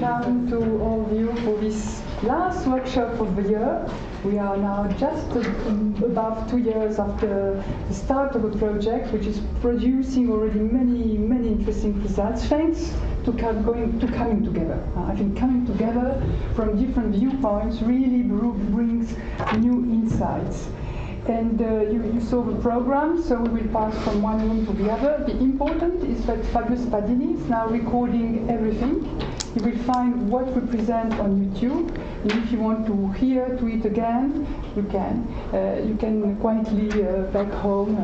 welcome to all of you for this last workshop of the year. We are now just above 2 years after the start of a project which is producing already many interesting results, thanks to coming together. I think coming together from different viewpoints really brings new insights. And you saw the program, so we will pass from one room to the other. The important is that Fabius Padini is now recording everything. You will find what we present on YouTube. And if you want to hear it again, you can. You can quietly back home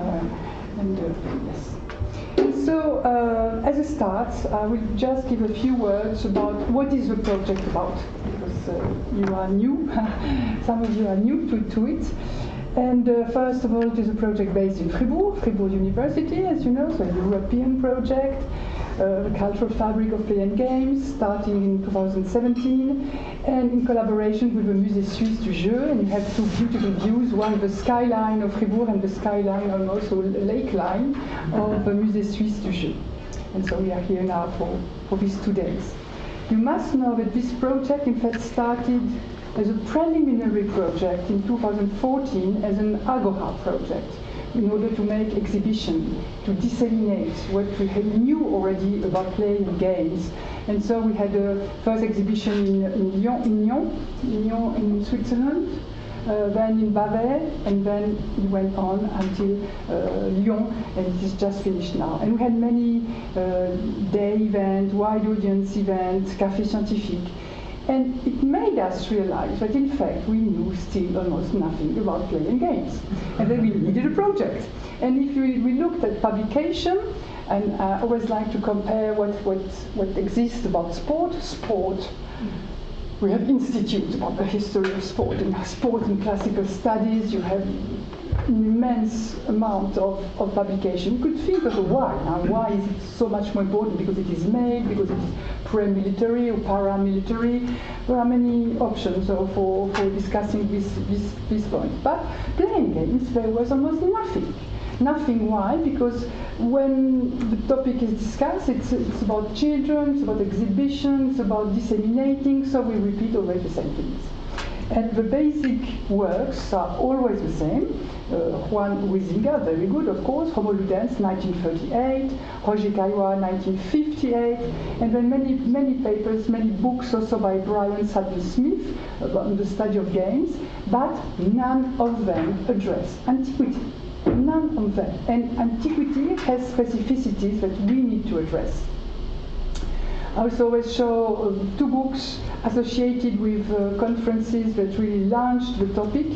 yes. And so, as a start, I will just give a few words about what is the project about, because you are new. Some of you are new to it. And first of all, it is a project based in Fribourg University, as you know, so a European project, the cultural fabric of play and games, starting in 2017, and in collaboration with the Musée Suisse du Jeu. And you have two beautiful views, one the skyline of Fribourg and the skyline, and also lake line of the Musée Suisse du Jeu. And so we are here now for these 2 days. You must know that this project, in fact, started as a preliminary project in 2014 as an Agora project in order to make exhibition, to disseminate what we knew already about playing games. And so we had a first exhibition in Lyon in Switzerland, then in Bavaria, and then it went on until Lyon, and it is just finished now. And we had many day events, wide audience events, café scientifique. And it made us realize that, in fact, we knew still almost nothing about playing games. And then we needed a project. And if we looked at publication, and I always like to compare what exists about sport. We have institutes about the history of sport. In sport and classical studies, you have immense amount of publication. You could think of a why. Now, why is it so much more important? Because it is made, because it is pre-military or paramilitary. There are many options for discussing this point. But playing games, there was almost nothing. Nothing. Why? Because when the topic is discussed, it's about children, it's about exhibitions, it's about disseminating, so we repeat always the same things. And the basic works are always the same. Juan Huizinga, very good, of course, Homo Ludens, 1938, Roger Caillois, 1958, and then many papers, many books also by Brian Sutton Smith about the study of games, but none of them address antiquity. None of them. And antiquity has specificities that we need to address. I also always show 2 books associated with conferences that really launched the topic.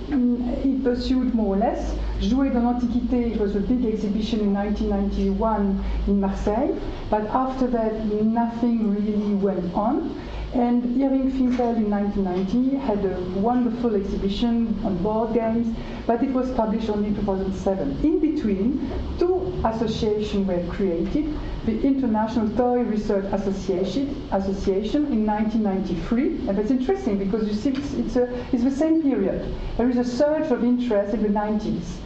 It pursued more or less. Jouer dans l'Antiquité, it was a big exhibition in 1991 in Marseille, but after that nothing really went on. And Irving Finkel in 1990 had a wonderful exhibition on board games, but it was published only in 2007. In between, 2 associations were created. The International Toy Research Association in 1993, and that's interesting because you see it's the same period. There is a surge of interest in the 90s.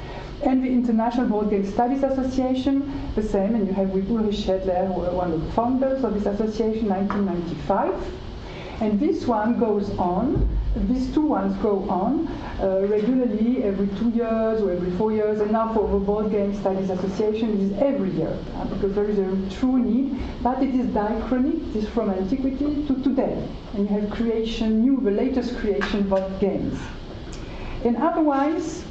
And the International Board Game Studies Association, the same, and you have with Ulrich Schädler, who were one of the founders of this association, 1995. And this one goes on, these 2 ones go on regularly every 2 years or every 4 years, and now for the Board Game Studies Association it is every year, because there is a true need, but it is diachronic, it is from antiquity to today, and you have the latest creation of games. And otherwise,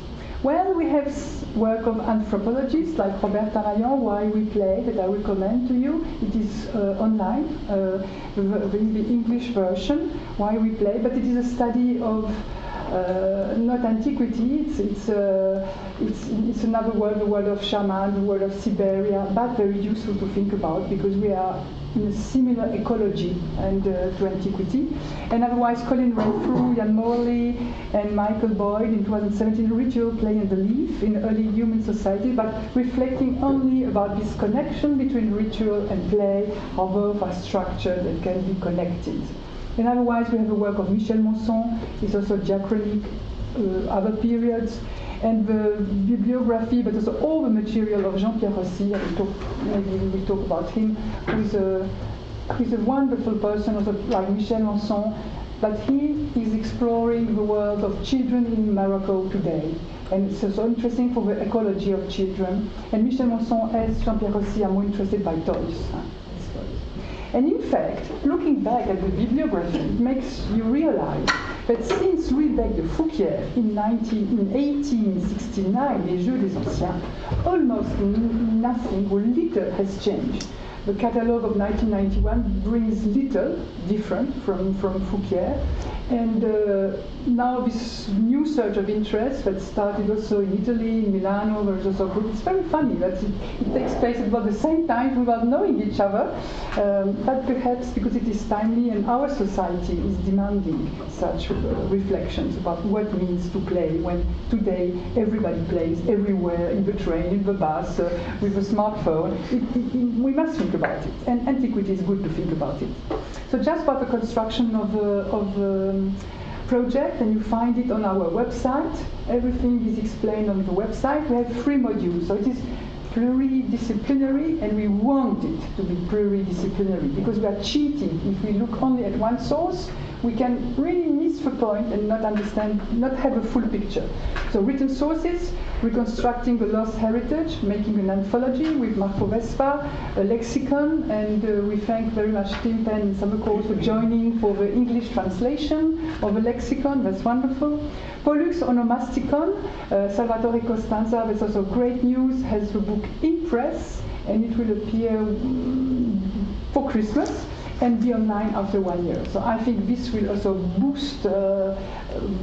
well, we have work of anthropologists like Robert Tarayan, Why We Play, that I recommend to you. It is online, the English version, Why We Play, but it is a study of not antiquity, it's another world, the world of shaman, the world of Siberia, but very useful to think about because we are in a similar ecology and to antiquity. And otherwise, Colin Renfrew, Ian Morley, and Michael Boyd in 2017, Ritual, Play and Belief in Early Human Society, but reflecting only about this connection between ritual and play, how both are structured and can be connected. And otherwise, we have the work of Michel Monson, it's also diachronic, other periods, and the bibliography, but also all the material of Jean-Pierre Rossi. Maybe we will talk about him, who is who's a wonderful person, also like Michel Manson, but he is exploring the world of children in Morocco today. And it's so interesting for the ecology of children. And Michel Manson, as Jean-Pierre Rossi, are more interested by toys. And in fact, looking back at the bibliography, it makes you realize that since Louis-Bec de Fouquier in 1869, Les Jeux des Anciens, almost nothing or little has changed. The catalogue of 1991 brings little different from Fouquier, and now this new surge of interest that started also in Italy, in Milano, there's also a group. It's very funny that it takes place at about the same time without knowing each other, but perhaps because it is timely and our society is demanding such reflections about what it means to play when today everybody plays everywhere, in the train, in the bus, with a smartphone. We must think about it, and antiquity is good to think about it. So just about the construction of the project, and you find it on our website. Everything is explained on the website. We have 3 modules, so it is pluridisciplinary, and we want it to be pluridisciplinary because we are cheating. If we look only at one source, we can really miss the point and not understand, not have a full picture. So written sources, reconstructing the lost heritage, making an anthology with Marco Vespa, a lexicon, and we thank very much Tim Penn and Summer Course for joining for the English translation of the lexicon. That's wonderful. Pollux Onomasticon, Salvatore Costanza, that's also great news, has the book in press, and it will appear for Christmas and be online after 1 year. So I think this will also boost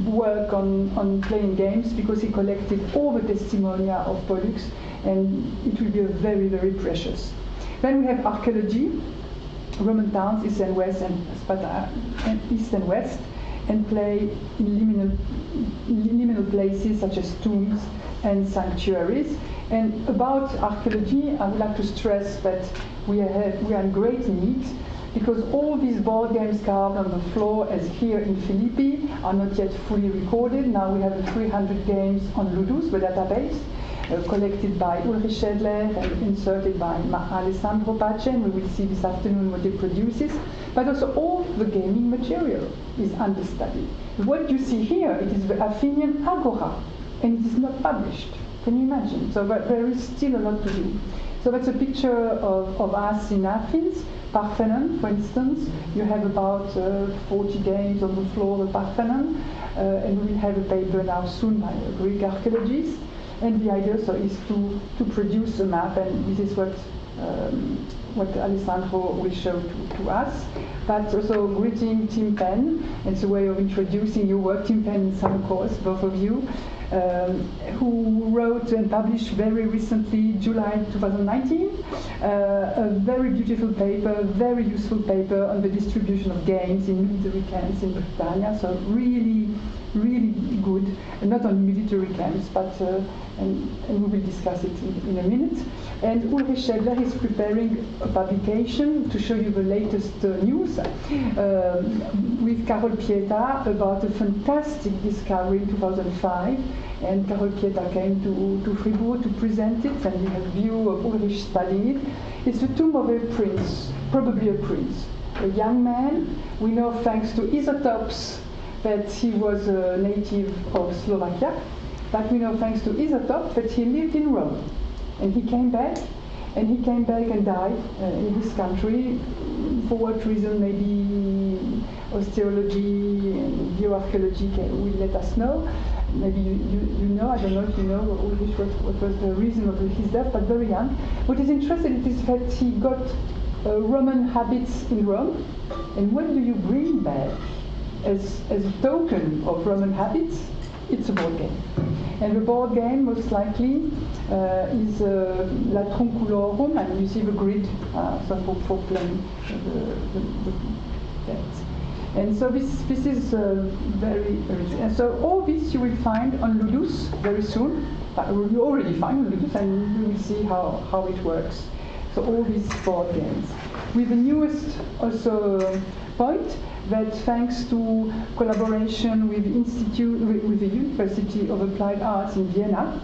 work on playing games because he collected all the testimonia of Pollux, and it will be a very, very precious. Then we have archaeology, Roman towns, east and west, and east and west, and play in liminal places such as tombs and sanctuaries. And about archaeology, I would like to stress that we are in great need, because all these board games carved on the floor, as here in Philippi, are not yet fully recorded. Now we have 300 games on Ludus, the database, collected by Ulrich Schädler and inserted by Alessandro Pace, and we will see this afternoon what it produces. But also all the gaming material is understudied. What you see here, it is the Athenian Agora, and it is not published. Can you imagine? So there is still a lot to do. So that's a picture of us in Athens. Parthenon, for instance, you have about 40 games on the floor of the Parthenon, and we will have a paper now soon by a Greek archaeologist. And the idea so is to produce a map, and this is what Alessandro will show to us. But also greeting Tim Penn. It's a way of introducing your work, Tim Penn and Sam Course, both of you, who wrote and published very recently, July 2019, a very beautiful paper, very useful paper on the distribution of games in military camps in Britannia. So really, really good, and not only military camps, but and we will discuss it in a minute. And Ulrich Schädler is preparing a publication to show you the latest news with Carol Pieta about a fantastic discovery in 2005. And Carol Pieta came to Fribourg to present it, and we have a view of Ulrich studying it. It's the tomb of a prince, probably a prince, a young man. We know, thanks to isotopes, that he was a native of Slovakia, but we know, thanks to isotopes, that he lived in Rome. And he came back, and died in this country. For what reason? Maybe osteology and bioarchaeology will let us know. Maybe you know, I don't know if you know what was the reason of his death, but very young. What is interesting is that he got Roman habits in Rome, and what do you bring back as a token of Roman habits? It's a board game. And the board game, most likely, is La Trunculorum, and you see the grid for playing the decks. And so this is very rich. And so all this you will find on Ludus very soon. You already find on Ludus, and you will see how it works. So all these board games. With the newest also point, that thanks to collaboration with the University of Applied Arts in Vienna,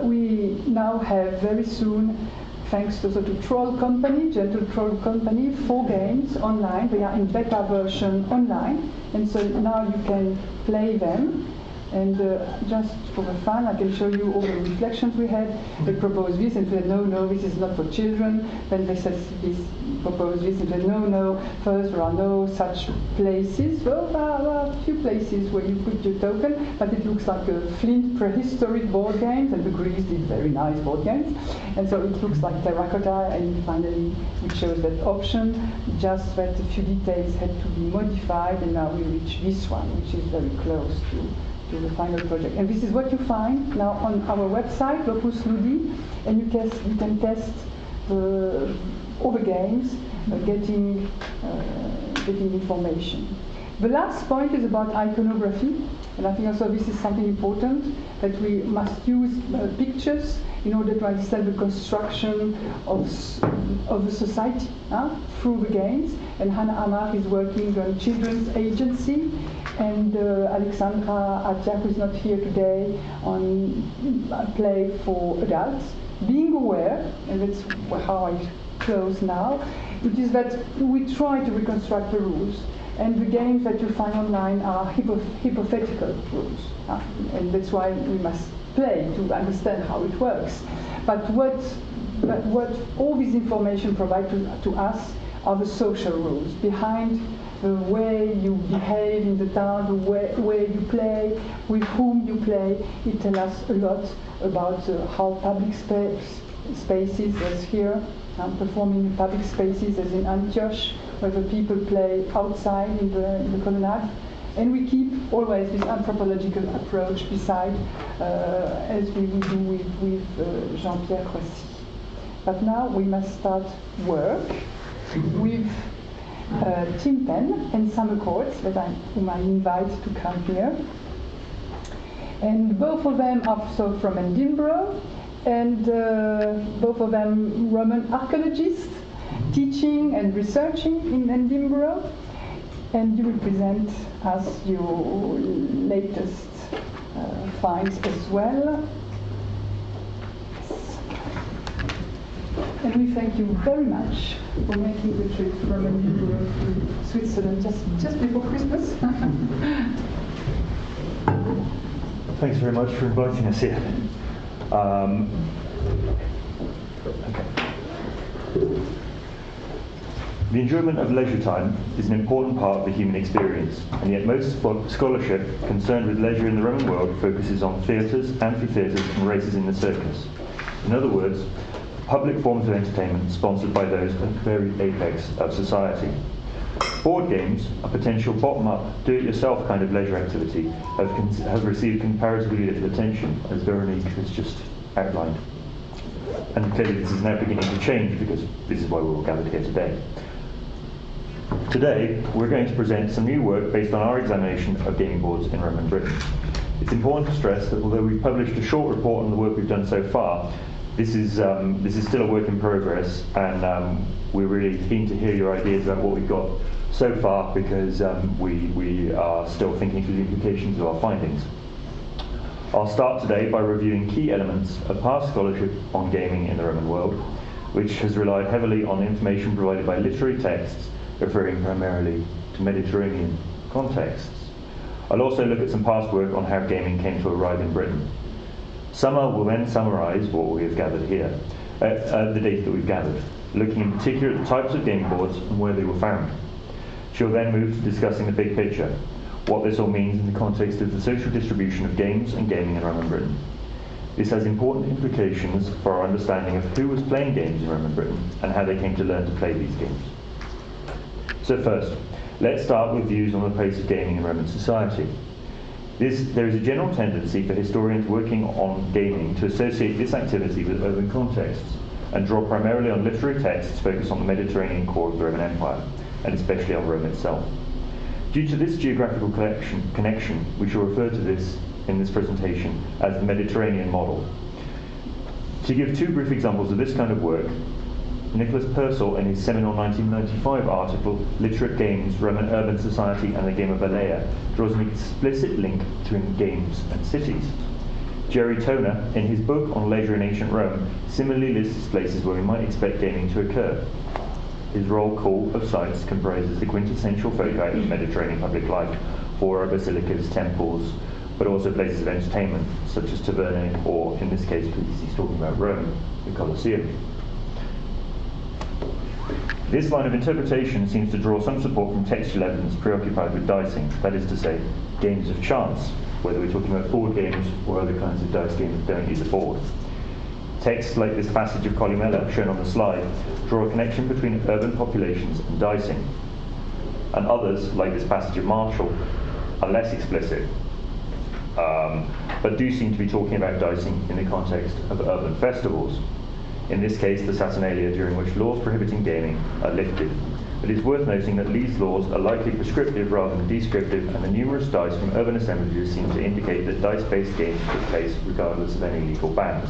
we now have very soon thanks also to Troll Company, Gentle Troll Company, 4 games online. They are in beta version online, and so now you can play them. And just for the fun, I can show you all the reflections we had. They proposed this, and we said, no, this is not for children. Then they said, proposed this, and said, no, first there are no such places. Well, there are a few places where you put your token, but it looks like a Flint prehistoric board games, and the Greeks did very nice board games. And so it looks like terracotta, and finally we chose that option, just that a few details had to be modified, and now we reach this one, which is very close to the final project. And this is what you find now on our website, Locus Ludi, and you can test all the games, getting information. The last point is about iconography, and I think also this is something important, that we must use pictures in order to understand the construction of the society through the games. And Hannah Amar is working on children's agency, and Alexandra, Attia, who is not here today, on play for adults. Being aware, and that's how I close now, it is that we try to reconstruct the rules. And the games that you find online are hypothetical rules. And that's why we must play to understand how it works. But what all this information provides to us are the social rules behind the way you behave in the town, the way you play, with whom you play. It tells us a lot about how public spaces, as here, performing in public spaces, as in Antioch, where the people play outside in the colonnade. And we keep always this anthropological approach beside, as we will do with Jean-Pierre Croissy. But now we must start work with Tim Penn and Summer Courts, whom I invite to come here. And both of them are also from Edinburgh, and both of them Roman archaeologists, teaching and researching in Edinburgh. And you will present us your latest finds as well. And we thank you very much for making the trip from Edinburgh to Switzerland just before Christmas. Thanks very much for inviting us here. The enjoyment of leisure time is an important part of the human experience, and yet most scholarship concerned with leisure in the Roman world focuses on theatres, amphitheatres, and races in the circus. In other words, public forms of entertainment sponsored by those at the very apex of society. Board games, a potential bottom-up, do-it-yourself kind of leisure activity, have received comparatively little attention, as Véronique has just outlined. And clearly this is now beginning to change, because this is why we're all gathered here today. Today, we're going to present some new work based on our examination of gaming boards in Roman Britain. It's important to stress that although we've published a short report on the work we've done so far, this is still a work in progress, and we're really keen to hear your ideas about what we've got so far, because we are still thinking through the implications of our findings. I'll start today by reviewing key elements of past scholarship on gaming in the Roman world, which has relied heavily on information provided by literary texts referring primarily to Mediterranean contexts. I'll also look at some past work on how gaming came to arrive in Britain. Summer will then summarise what we have gathered here, the data that we've gathered, looking in particular at the types of gaming boards and where they were found. She'll then move to discussing the big picture, what this all means in the context of the social distribution of games and gaming in Roman Britain. This has important implications for our understanding of who was playing games in Roman Britain and how they came to learn to play these games. So first, let's start with views on the place of gaming in Roman society. There is a general tendency for historians working on gaming to associate this activity with urban contexts and draw primarily on literary texts focused on the Mediterranean core of the Roman Empire, and especially on Rome itself. Due to this geographical connection, we shall refer to this in this presentation as the Mediterranean model. To give two brief examples of this kind of work, Nicholas Purcell, in his seminal 1995 article, Literate Games, Roman Urban Society and the Game of Alea, draws an explicit link between games and cities. Jerry Toner, in his book on leisure in ancient Rome, similarly lists places where we might expect gaming to occur. His roll call of sites comprises the quintessential foci of Mediterranean public life, fora, basilicas, temples, but also places of entertainment, such as tavernae, or in this case, because he's talking about Rome, the Colosseum. This line of interpretation seems to draw some support from textual evidence preoccupied with dicing, that is to say, games of chance, whether we're talking about board games or other kinds of dice games that don't use a board. Texts like this passage of Columella, shown on the slide, draw a connection between urban populations and dicing. And others, like this passage of Marshall, are less explicit, but do seem to be talking about dicing in the context of urban festivals. In this case, the Saturnalia, during which laws prohibiting gaming are lifted. It is worth noting that these laws are likely prescriptive rather than descriptive, and the numerous dice from urban assemblages seem to indicate that dice-based games took place regardless of any legal bans.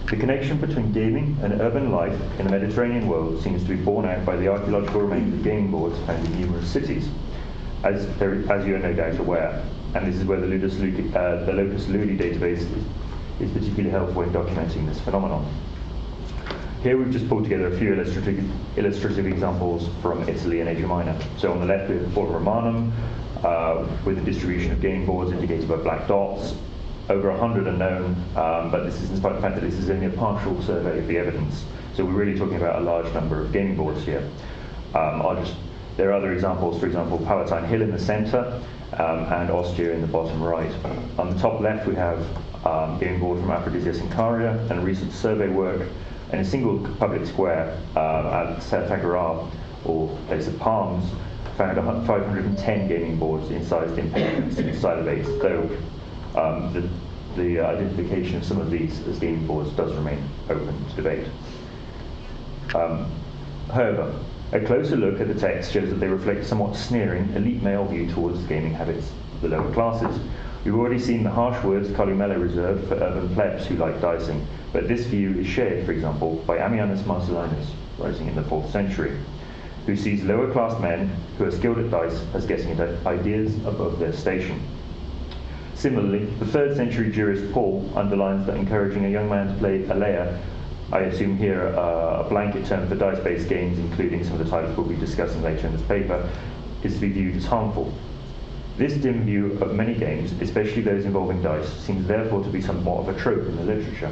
The connection between gaming and urban life in the Mediterranean world seems to be borne out by the archaeological remains of gaming boards found in numerous cities, as you are no doubt aware. And this is where the Locus Ludi database is particularly helpful in documenting this phenomenon. Here we've just pulled together a few illustrative examples from Italy and Asia Minor. So on the left we have the Porta Romanum, with a distribution of gaming boards indicated by black dots. Over 100 are known, but this is in spite of the fact that this is only a partial survey of the evidence. So we're really talking about a large number of gaming boards here. There are other examples, for example, Palatine Hill in the centre, and Ostia in the bottom right. On the top left we have gaming board from Aphrodisias in Caria, and recent survey work in a single public square at Sertagara, or Place of Palms, found 510 gaming boards incised in pavements in style of 8, though the identification of some of these as gaming boards does remain open to debate. However, a closer look at the text shows that they reflect a somewhat sneering, elite male view towards the gaming habits of the lower classes. We've already seen the harsh words Columella reserved for urban plebs who like dicing, but this view is shared, for example, by Ammianus Marcellinus, rising in the 4th century, who sees lower class men who are skilled at dice as getting ideas above their station. Similarly, the 3rd century jurist Paul underlines that encouraging a young man to play alea, I assume here a blanket term for dice-based games, including some of the titles we'll be discussing later in this paper, is to be viewed as harmful. This dim view of many games, especially those involving dice, seems therefore to be somewhat of a trope in the literature.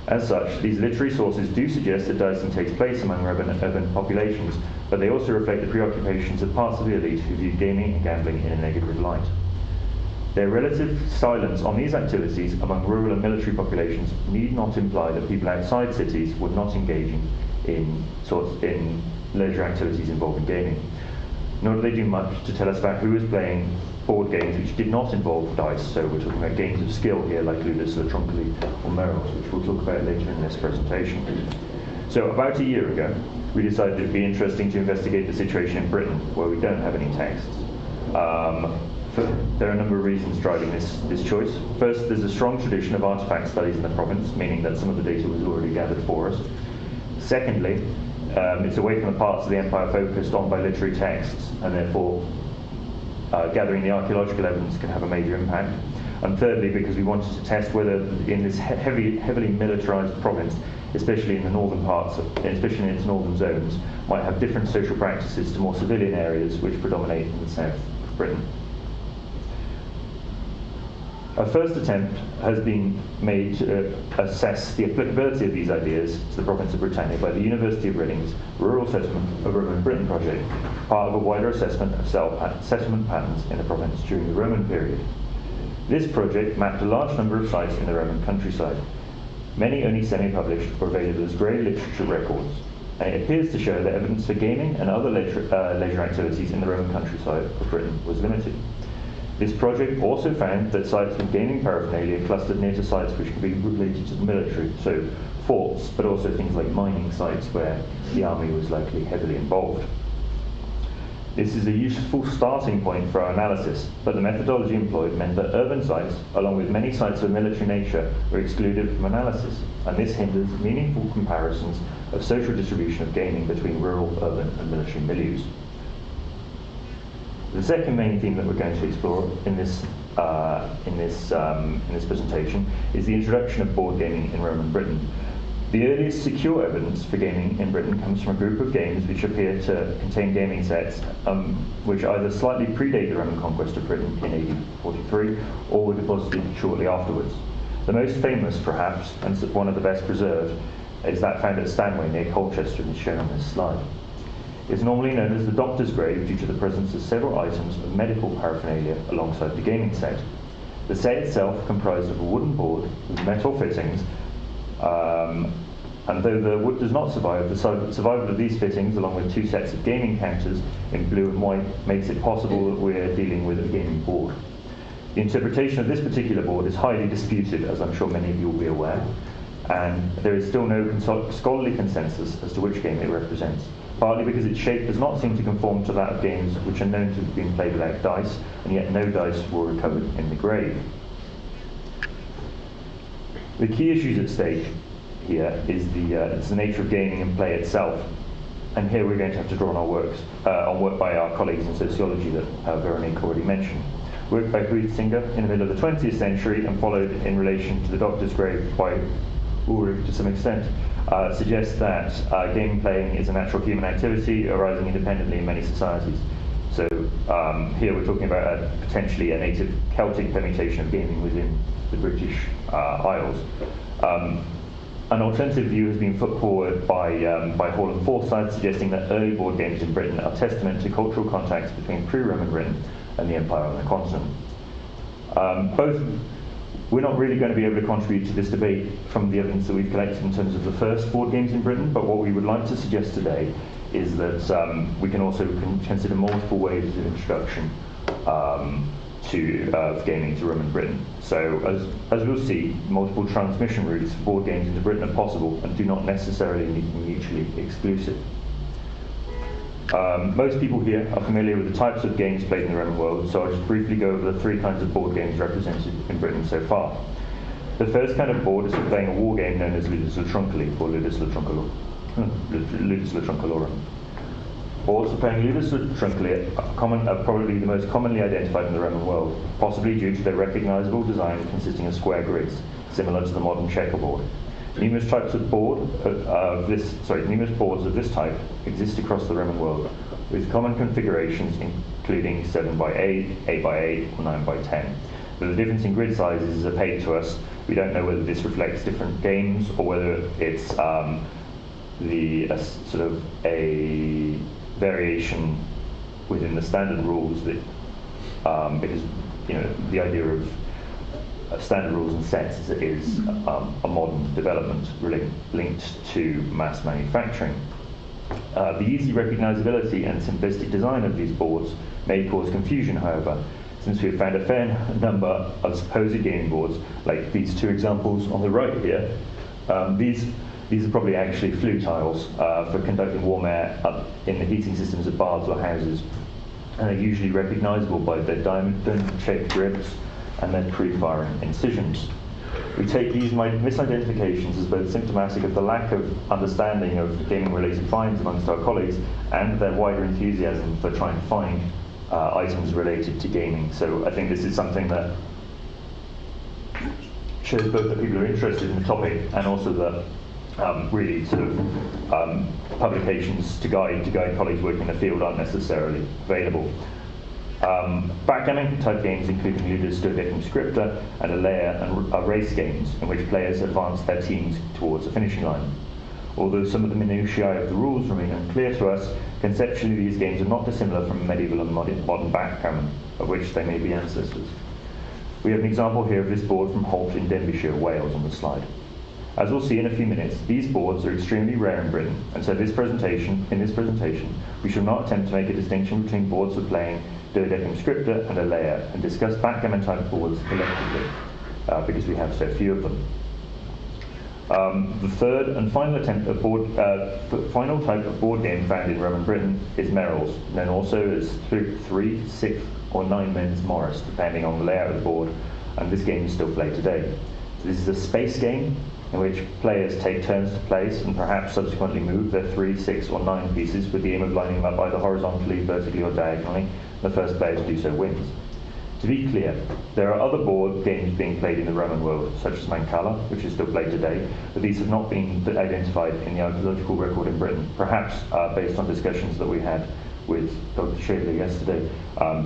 As such, these literary sources do suggest that dicing takes place among urban populations, but they also reflect the preoccupations of parts of the elite who view gaming and gambling in a negative light. Their relative silence on these activities among rural and military populations need not imply that people outside cities were not engaging in leisure activities involving gaming. Nor do they do much to tell us about who was playing board games which did not involve dice, so we're talking about games of skill here like Ludus, Troncoli, or Merrills, which we'll talk about later in this presentation. So about a year ago, we decided it'd be interesting to investigate the situation in Britain, where we don't have any texts. There are a number of reasons driving this choice. First, there's a strong tradition of artifact studies in the province, meaning that some of the data was already gathered for us. Secondly, it's away from the parts of the empire focused on by literary texts, and therefore gathering the archaeological evidence can have a major impact. And thirdly, because we wanted to test whether in this heavily militarized province, especially in the northern parts, especially in its northern zones, might have different social practices to more civilian areas which predominate in the south of Britain. A first attempt has been made to assess the applicability of these ideas to the province of Britannia by the University of Reading's Rural Settlement of Roman Britain project, part of a wider assessment of settlement patterns in the province during the Roman period. This project mapped a large number of sites in the Roman countryside, many only semi-published or available as grey literature records, and it appears to show that evidence for gaming and other leisure activities in the Roman countryside of Britain was limited. This project also found that sites with gaming paraphernalia clustered near to sites which could be related to the military, so forts, but also things like mining sites where the army was likely heavily involved. This is a useful starting point for our analysis, but the methodology employed meant that urban sites, along with many sites of military nature, were excluded from analysis, and this hinders meaningful comparisons of social distribution of gaming between rural, urban, and military milieux. The second main theme that we're going to explore in this presentation is the introduction of board gaming in Roman Britain. The earliest secure evidence for gaming in Britain comes from a group of games which appear to contain gaming sets which either slightly predate the Roman conquest of Britain in AD 43 or were deposited shortly afterwards. The most famous, perhaps, and one of the best preserved, is that found at Stanway near Colchester and is shown on this slide. It's normally known as the doctor's grave due to the presence of several items of medical paraphernalia alongside the gaming set. The set itself comprised of a wooden board with metal fittings, and though the wood does not survive, the survival of these fittings, along with two sets of gaming counters in blue and white, makes it possible that we're dealing with a gaming board. The interpretation of this particular board is highly disputed, as I'm sure many of you will be aware, and there is still no scholarly consensus as to which game it represents, partly because its shape does not seem to conform to that of games which are known to have been played without dice, and yet no dice were recovered in the grave. The key issues at stake here is the nature of gaming and play itself, and here we're going to have to draw on our work by our colleagues in sociology that Véronique already mentioned. Work by Ruchynska in the middle of the 20th century and followed in relation to the doctor's grave by Ulrich to some extent, suggests that game playing is a natural human activity arising independently in many societies. So here we're talking about potentially a native Celtic permutation of gaming within the British Isles. An alternative view has been put forward by Hall and Forsyth, suggesting that early board games in Britain are testament to cultural contacts between pre-Roman Britain and the Empire on the continent. We're not really going to be able to contribute to this debate from the evidence that we've collected in terms of the first board games in Britain, but what we would like to suggest today is that we can also consider multiple ways of introduction of gaming to Roman Britain. So as we'll see, multiple transmission routes for board games into Britain are possible and do not necessarily need to be mutually exclusive. Most people here are familiar with the types of games played in the Roman world, so I'll just briefly go over the three kinds of board games represented in Britain so far. The first kind of board is for playing a war game known as Ludus Latrunculi, or Ludus Latruncalorum. Boards for playing Ludus Latrunculi are probably the most commonly identified in the Roman world, possibly due to their recognisable design consisting of square grids, similar to the modern checkerboard. Numerous boards of this type exist across the Roman world, with common configurations including 7 by 8, 8 by 8, or 9 by 10. But the difference in grid sizes is opaque to us. We don't know whether this reflects different games or whether it's a variation within the standard rules that because the idea of standard rules and sets is a modern development linked to mass manufacturing. The easy recognisability and simplistic design of these boards may cause confusion, however, since we have found a fair number of supposed gaming boards, like these two examples on the right here. These are probably actually flue tiles for conducting warm air up in the heating systems of baths or houses, and are usually recognisable by their diamond-shaped grips and their pre-firing incisions. We take these misidentifications as both symptomatic of the lack of understanding of gaming-related finds amongst our colleagues and their wider enthusiasm for trying to find items related to gaming. So I think this is something that shows both that people are interested in the topic and also that really publications to guide colleagues working in the field aren't necessarily available. Backgammon type games including Ludus Dodecim Scripta and Alea are race games in which players advance their teams towards the finishing line. Although some of the minutiae of the rules remain unclear to us, conceptually these games are not dissimilar from medieval and modern backgammon, of which they may be ancestors. We have an example here of this board from Holt in Denbighshire, Wales on the slide. As we'll see in a few minutes, these boards are extremely rare in Britain, and so in this presentation, we shall not attempt to make a distinction between boards for playing Dodecim Scripta and Alea, and discuss backgammon type boards collectively, because we have so few of them. The third and final final type of board game found in Roman Britain is merrills, known also as 3, 6, or 9 men's Morris, depending on the layout of the board, and this game is still played today. So this is a space game in which players take turns to place and perhaps subsequently move their 3, 6 or 9 pieces with the aim of lining them up either horizontally, vertically or diagonally. The first player to do so wins. To be clear, there are other board games being played in the Roman world, such as Mancala, which is still played today, but these have not been identified in the archaeological record in Britain, perhaps based on discussions that we had with Dr. Schädler yesterday,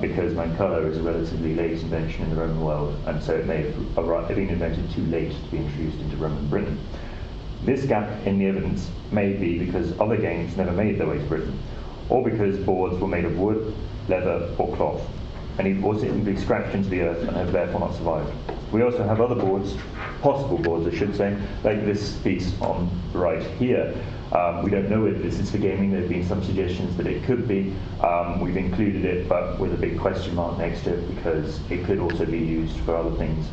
because Mancala is a relatively late invention in the Roman world, and so it may have been invented too late to be introduced into Roman Britain. This gap in the evidence may be because other games never made their way to Britain, or because boards were made of wood, leather or cloth, and or simply scratched into the earth and have therefore not survived. We also have other boards, possible boards I should say, like this piece on the right here. We don't know whether this is for gaming. There have been some suggestions that it could be. We've included it, but with a big question mark next to it, because it could also be used for other things.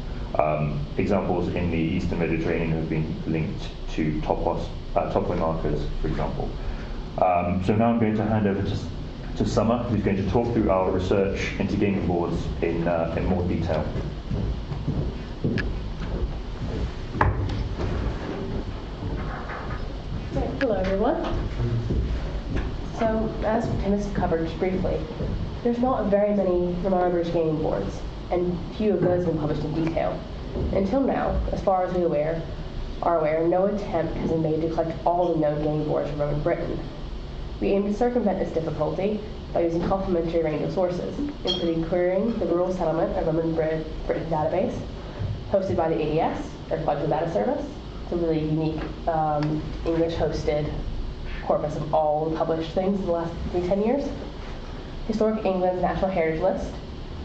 Examples in the Eastern Mediterranean have been linked to topway markers, for example. So now I'm going to hand over to Summer, who's going to talk through our research into gaming boards in more detail. Hello everyone. So, as Tim has covered just briefly, there's not very many Roman British gaming boards, and few of those have been published in detail. Until now, as far as we are aware, no attempt has been made to collect all the known gaming boards from Roman Britain. We aim to circumvent this difficulty by using complementary range of sources, including querying the rural settlement of Roman Britain database, hosted by the ADS, or Collective Data Service. It's a really unique English-hosted corpus of all the published things in the last 10 years. Historic England's National Heritage List,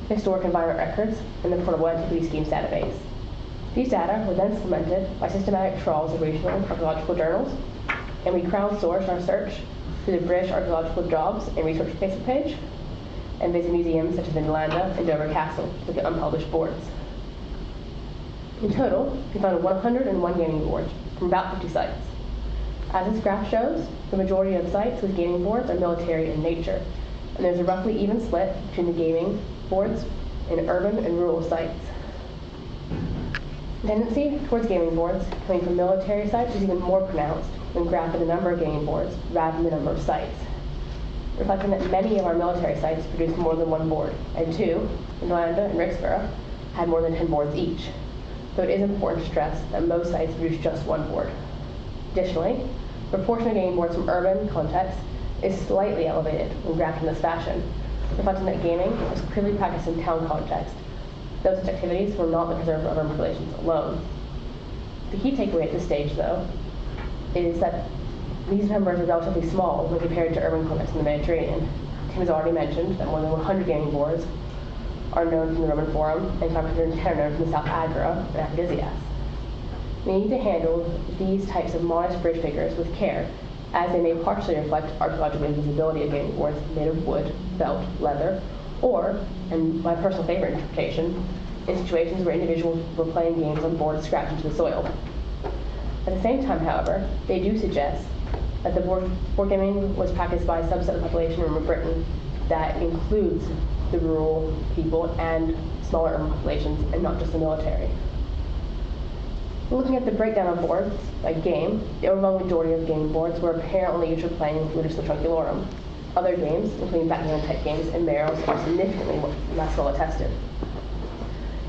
Historic Environment Records, and the Portable Antiquities Schemes database. These data were then supplemented by systematic trawls of regional archaeological journals, and we crowdsourced our search through the British Archaeological Jobs and Research Facebook page, and visit museums such as in Landa and Dover Castle to look at unpublished boards. In total, we found 101 gaming boards from about 50 sites. As this graph shows, the majority of sites with gaming boards are military in nature, and there's a roughly even split between the gaming boards in urban and rural sites. The tendency towards gaming boards coming from military sites is even more pronounced when graphing the number of gaming boards rather than the number of sites, reflecting that many of our military sites produce more than one board, and 2, in Landa and Rixborough, had more than 10 boards each. So it is important to stress that most sites produce just one board. Additionally, the proportion of gaming boards from urban contexts is slightly elevated when graphed in this fashion, reflecting that gaming was clearly practiced in town context. Those such activities were not the preserve of urban populations alone. The key takeaway at this stage, though, is that these numbers are relatively small when compared to urban contexts in the Mediterranean. Tim has already mentioned that more than 100 gaming boards are known from the Roman Forum, and 510 are known from the South Agra and Aphrodisias. We need to handle these types of modest bridge figures with care, as they may partially reflect archaeological invisibility of gaming boards made of wood, felt, leather, or, and my personal favorite interpretation, in situations where individuals were playing games on boards scratched into the soil. At the same time, however, they do suggest that the board gaming was practiced by a subset of the population in Britain that includes the rural people and smaller urban populations, and not just the military. Looking at the breakdown of boards by game, the overwhelming majority of game boards were apparently used for playing Ludus Trunculorum. Other games, including backgammon-type games and barrels, are significantly less well attested.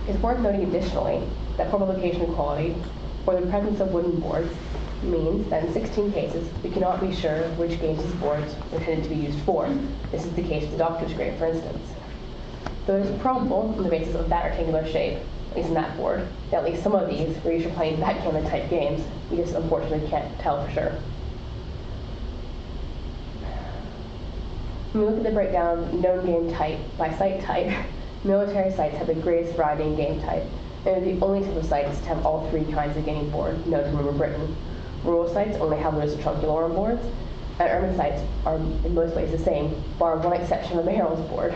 It's worth noting additionally that poor publication quality, or the presence of wooden boards, means that in 16 cases, we cannot be sure which games these boards were intended to be used for. This is the case with the Doctor's Grave, for instance. Though it is probable, on the basis of that rectangular shape, at least in that board, that at least some of these were used for playing backgammon-type games, we just unfortunately can't tell for sure. When we look at the breakdown of known game type by site type, military sites have the greatest variety in game type, and are the only type of sites to have all 3 kinds of gaming board known from Roman Britain. Rural sites only have Ludus Trunculorum boards, and urban sites are in most ways the same, bar one exception of a Merrill's board.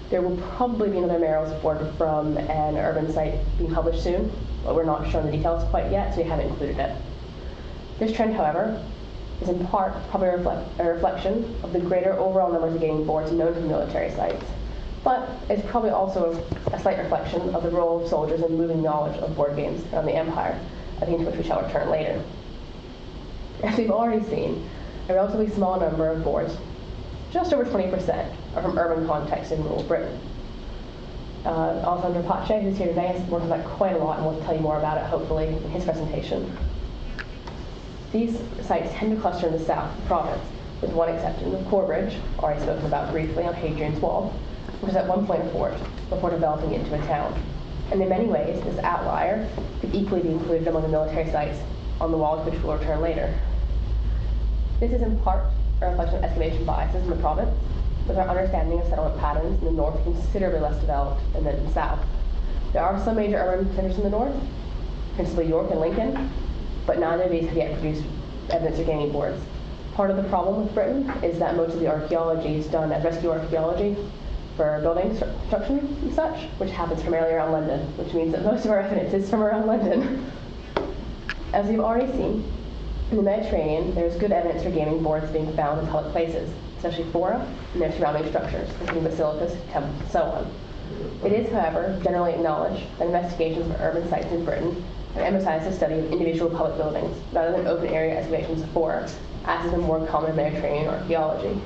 There will probably be another Merrill's board from an urban site being published soon, but we're not sure on the details quite yet, so we haven't included it. This trend, however, is in part probably a reflection of the greater overall numbers of gaming boards known from military sites, but it's probably also a slight reflection of the role of soldiers in moving knowledge of board games around the empire, a theme to which we shall return later. As we've already seen, a relatively small number of boards, just over 20%, are from urban contexts in rural Britain. Alexandra, who's here today, has worked on that quite a lot and will tell you more about it, hopefully, in his presentation. These sites tend to cluster in the south of the province, with one exception of Corbridge, already spoken about briefly on Hadrian's Wall, which was at one point a fort before developing into a town. And in many ways, this outlier could equally be included among the military sites on the walls, which we'll return later. This is in part a reflection of excavation biases in the province, with our understanding of settlement patterns in the north considerably less developed than in the south. There are some major urban centers in the north, principally York and Lincoln, but neither of these have yet produced evidence of gaming boards. Part of the problem with Britain is that most of the archaeology is done as rescue archaeology for building construction and such, which happens primarily around London, which means that most of our evidence is from around London. As we've already seen, in the Mediterranean, there is good evidence for gaming boards being found in public places, especially fora and their surrounding structures, including basilicas, temples, and so on. It is, however, generally acknowledged that investigations of urban sites in Britain have emphasized the study of individual public buildings rather than open area excavations of fora, as is the more common Mediterranean archaeology.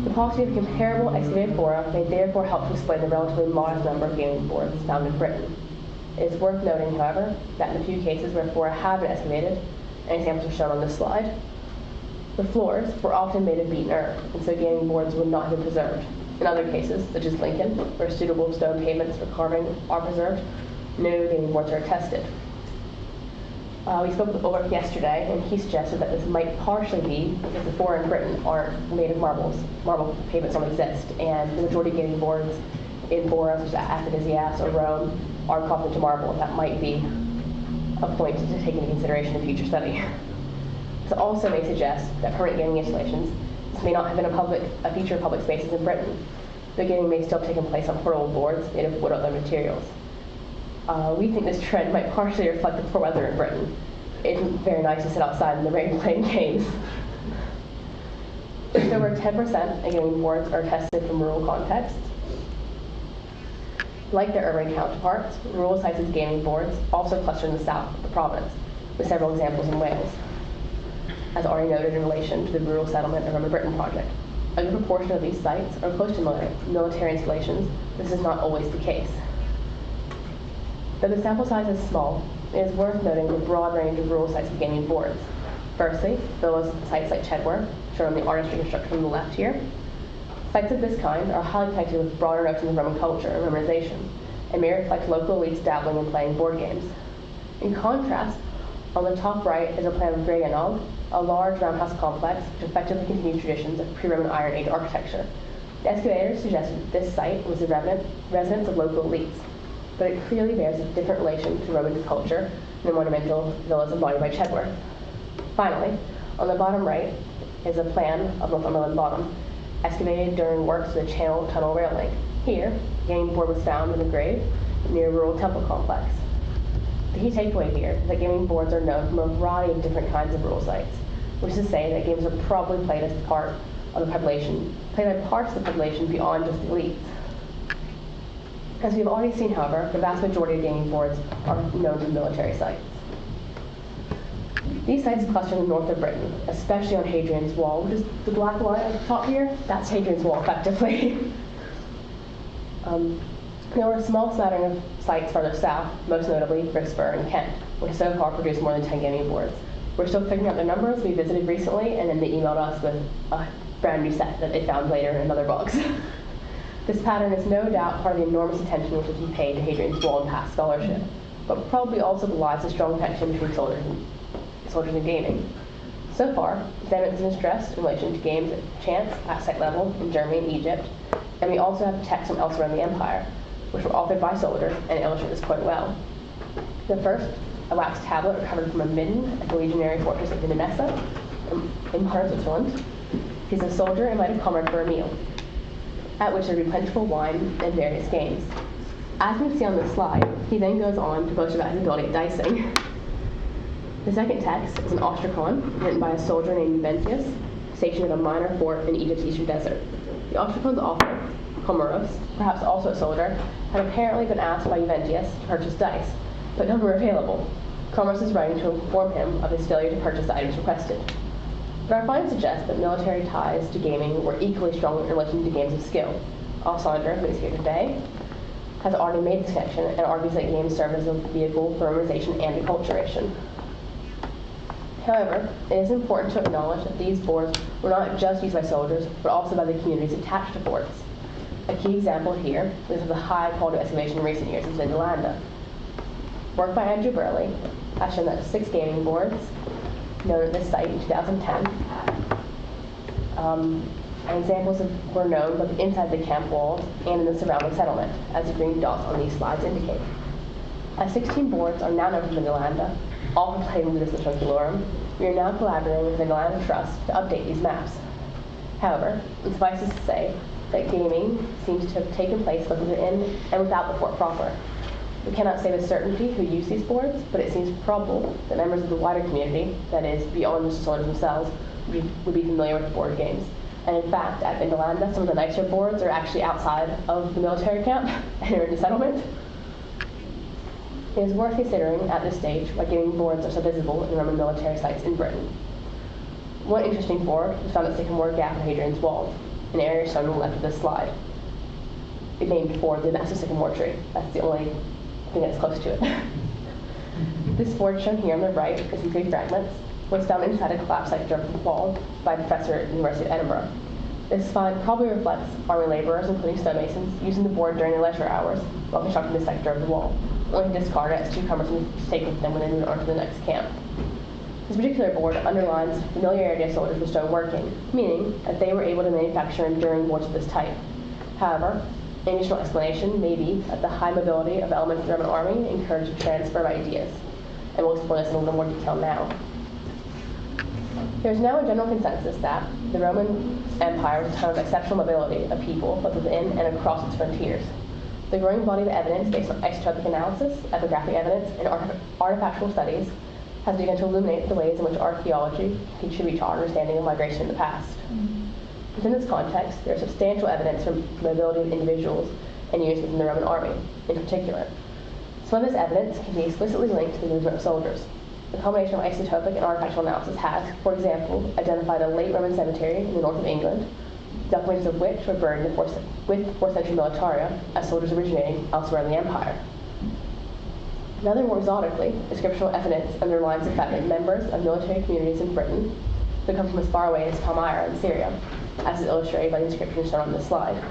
The paucity of comparable excavated fora may therefore help to explain the relatively modest number of gaming boards found in Britain. It is worth noting, however, that in the few cases where fora have been excavated, and examples are shown on this slide, the floors were often made of beaten earth, and so gaming boards would not have been preserved. In other cases, such as Lincoln, where suitable stone pavements for carving are preserved, no gaming boards are attested. We spoke with Ulrich yesterday, and he suggested that this might partially be because the fora in Britain aren't made of marbles. Marble pavements don't exist, and the majority of gaming boards in fora, such as Aphrodisias or Rome, are carved into marble, and that might be a point to take into consideration in future study. This also may suggest that permanent gaming installations may not have been a feature of public spaces in Britain, but gaming may still have taken place on portable boards made of wood or other materials. We think this trend might partially reflect the poor weather in Britain. It isn't very nice to sit outside in the rain playing games. Just over 10% of gaming boards are tested from rural contexts. Like their urban counterparts, rural sites with gaming boards also cluster in the south of the province, with several examples in Wales. As already noted in relation to the Rural Settlement and Roman Britain project, a good proportion of these sites are close to military installations. This is not always the case. Though the sample size is small, it is worth noting the broad range of rural sites with gaming boards. Firstly, those sites like Chedworth, shown on the artistry construction on the left here. Sites of this kind are highly connected with broader notions of Roman culture and Romanization, and may reflect local elites dabbling in playing board games. In contrast, on the top right is a plan of Greyanold, a large roundhouse complex which effectively continues traditions of pre-Roman Iron Age architecture. The excavators suggested this site was the residence of local elites, but it clearly bears a different relation to Roman culture than the monumental villas embodied by Chedworth. Finally, on the bottom right is a plan of Northumberland Bottom, excavated during works to the Channel Tunnel rail link. Here, a gaming board was found in a grave near a rural temple complex. The key takeaway here is that gaming boards are known from a variety of different kinds of rural sites, which is to say that games are probably played as part of the population, played by parts of the population beyond just the elites. As we've already seen, however, the vast majority of gaming boards are known from military sites. These sites cluster in the north of Britain, especially on Hadrian's Wall, which is the black line at the top here. That's Hadrian's Wall, effectively. There were a small smattering of sites further south, most notably Fribourg and Kent, which so far produced more than 10 gaming boards. We're still figuring out their numbers. We visited recently, and then they emailed us with a brand new set that they found later in another box. This pattern is no doubt part of the enormous attention which has been paid to Hadrian's Wall in past scholarship, but probably also belies a strong connection between soldiers and gaming. So far, the evidence has been stressed in relation to games at chance, at site level, in Germany and Egypt, and we also have texts from elsewhere in the empire, which were authored by soldiers and illustrate this quite well. The first, a wax tablet recovered from a midden at the legionary fortress of Vincennes in modern Switzerland, sees a soldier invite a comrade for a meal, at which there would be plentiful wine and various games. As we see on this slide, he then goes on to boast about his ability at dicing. The second text is an ostracon written by a soldier named Juventius, stationed at a minor fort in Egypt's eastern desert. The ostracon's author, Comoros, perhaps also a soldier, had apparently been asked by Juventius to purchase dice, but none were available. Commerce is writing to inform him of his failure to purchase the items requested. But our findings suggest that military ties to gaming were equally strong in relation to games of skill. Alexandra, who is here today, has already made this connection and argues that games serve as a vehicle for memorization and acculturation. However, it is important to acknowledge that these boards were not just used by soldiers, but also by the communities attached to forts. A key example here is of the high quality excavation in recent years in Finland. Work by Andrew Burley has shown that 6 gaming boards known at this site in 2010, and examples were known both inside the camp walls and in the surrounding settlement, as the green dots on these slides indicate. As 16 boards are now known from Finland, all completing Ludus Nationalorum, we are now collaborating with the Finland Trust to update these maps. However, it suffices to say that gaming seems to have taken place both within and without the fort proper. We cannot say with certainty who used these boards, but it seems probable that members of the wider community, that is, beyond just the soldiers themselves, would be familiar with board games. And in fact, at Vindolanda, some of the nicer boards are actually outside of the military camp and are in the settlement. It is worth considering at this stage why gaming boards are so visible in Roman military sites in Britain. One interesting board was found at Sycamore Gap and Hadrian's Wall, an area shown on the left of this slide. It named for the massive sycamore tree. That's the only thing that's close to it. This board shown here on the right is in 3 fragments, was found inside a collapsed sector of the wall by a professor at the University of Edinburgh. This find probably reflects army laborers, including stonemasons, using the board during their leisure hours while constructing this sector of the wall, only to discard it as too cumbersome to take with them when they moved on to the next camp. This particular board underlines familiarity of soldiers with stone working, meaning that they were able to manufacture enduring boards of this type. However, an additional explanation may be that the high mobility of elements of the Roman army encouraged the transfer of ideas, and we'll explore this in a little more detail now. There is now a general consensus that the Roman Empire was a time of exceptional mobility of people, both within and across its frontiers. The growing body of evidence based on isotopic analysis, epigraphic evidence, and artifactual studies has begun to illuminate the ways in which archaeology can contribute to our understanding of migration in the past. Within this context, there is substantial evidence for the mobility of individuals and units within the Roman army, in particular. Some of this evidence can be explicitly linked to the movement of soldiers. The combination of isotopic and artifactual analysis has, for example, identified a late Roman cemetery in the north of England, documents of which were buried with 4th century militaria as soldiers originating elsewhere in the empire. Another more exotically, descriptional evidence underlines the fact that members of military communities in Britain could come from as far away as Palmyra in Syria, as is illustrated by the inscription shown on this slide.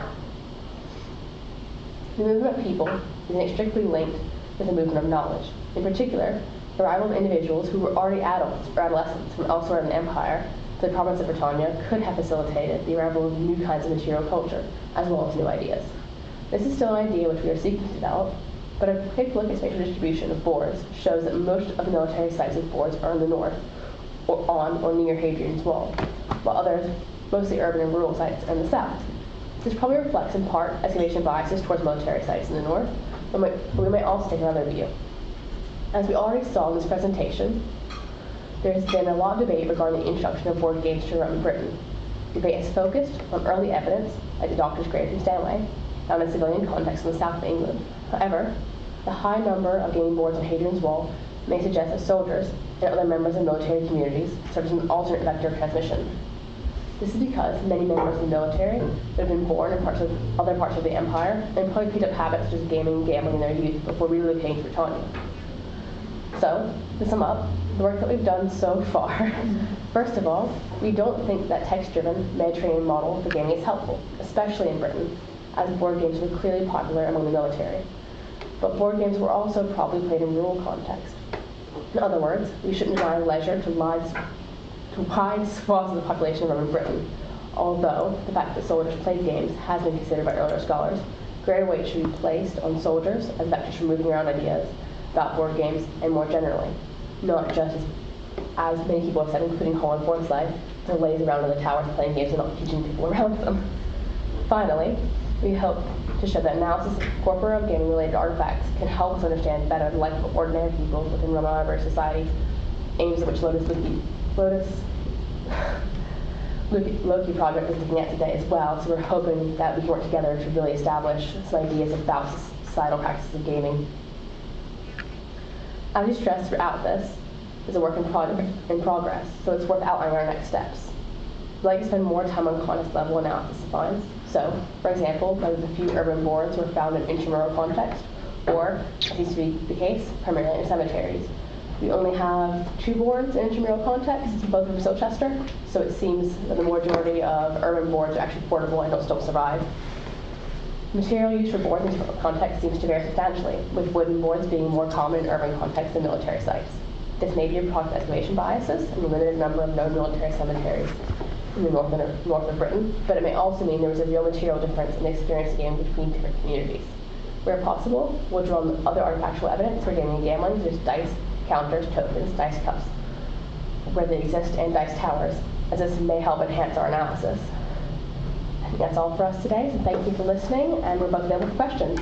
The movement of people is inextricably linked with the movement of knowledge. In particular, the arrival of individuals who were already adults or adolescents from elsewhere in the empire to the province of Britannia could have facilitated the arrival of new kinds of material culture, as well as new ideas. This is still an idea which we are seeking to develop, but a quick look at spatial distribution of boards shows that most of the military sites with boards are in the north, or on or near Hadrian's Wall, while others, mostly urban and rural sites, are in the south. This probably reflects in part excavation biases towards military sites in the north, but we might also take another view. As we already saw in this presentation, there has been a lot of debate regarding the introduction of board games to Roman Britain. Debate is focused on early evidence, like the Doctor's Grave in Stanley, found in civilian context in the south of England. However, the high number of gaming boards on Hadrian's Wall may suggest that soldiers and other members of military communities serve as an alternate vector of transmission. This is because many members of the military that have been born in other parts of the empire and probably picked up habits such as gaming and gambling in their youth before relocating to Britannia. So, to sum up, the work that we've done so far, first of all, we don't think that text-driven Mediterranean model for gaming is helpful, especially in Britain, as board games were clearly popular among the military. But board games were also probably played in rural context. In other words, we shouldn't deny leisure to wide swaths of the population of Roman Britain, although the fact that soldiers played games has been considered by earlier scholars. Greater weight should be placed on soldiers as vectors for moving around ideas about board games and more generally, not just as many people have said, including Hall and Forsyth, to laze around in the towers playing games and not teaching people around them. Finally, we hope to show that analysis of corpora of gaming-related artifacts can help us understand better the life of ordinary people within Roman library society, aims at which Loki project is looking at today as well. So we're hoping that we can work together to really establish some ideas about societal practices of gaming. As you stressed throughout this, is a work in progress, so it's worth outlining our next steps. We'd like to spend more time on context level analysis of finds. So, for example, whether the few urban boards were found in intramural context, or, as used to be the case, primarily in cemeteries. We only have 2 boards in intramural context, both in Silchester, so it seems that the majority of urban boards are actually portable and don't still survive. Material used for boards in intramural context seems to vary substantially, with wooden boards being more common in urban context than military sites. This may be a product of excavation biases and the limited number of known military cemeteries in the north of Britain, but it may also mean there is a real material difference in the experience of gaming between different communities. Where possible, we'll draw on other artifactual evidence for gaming and gambling, such as dice, counters, tokens, dice cups, where they exist, and dice towers, as this may help enhance our analysis. I think that's all for us today, so thank you for listening, and we're both available for questions.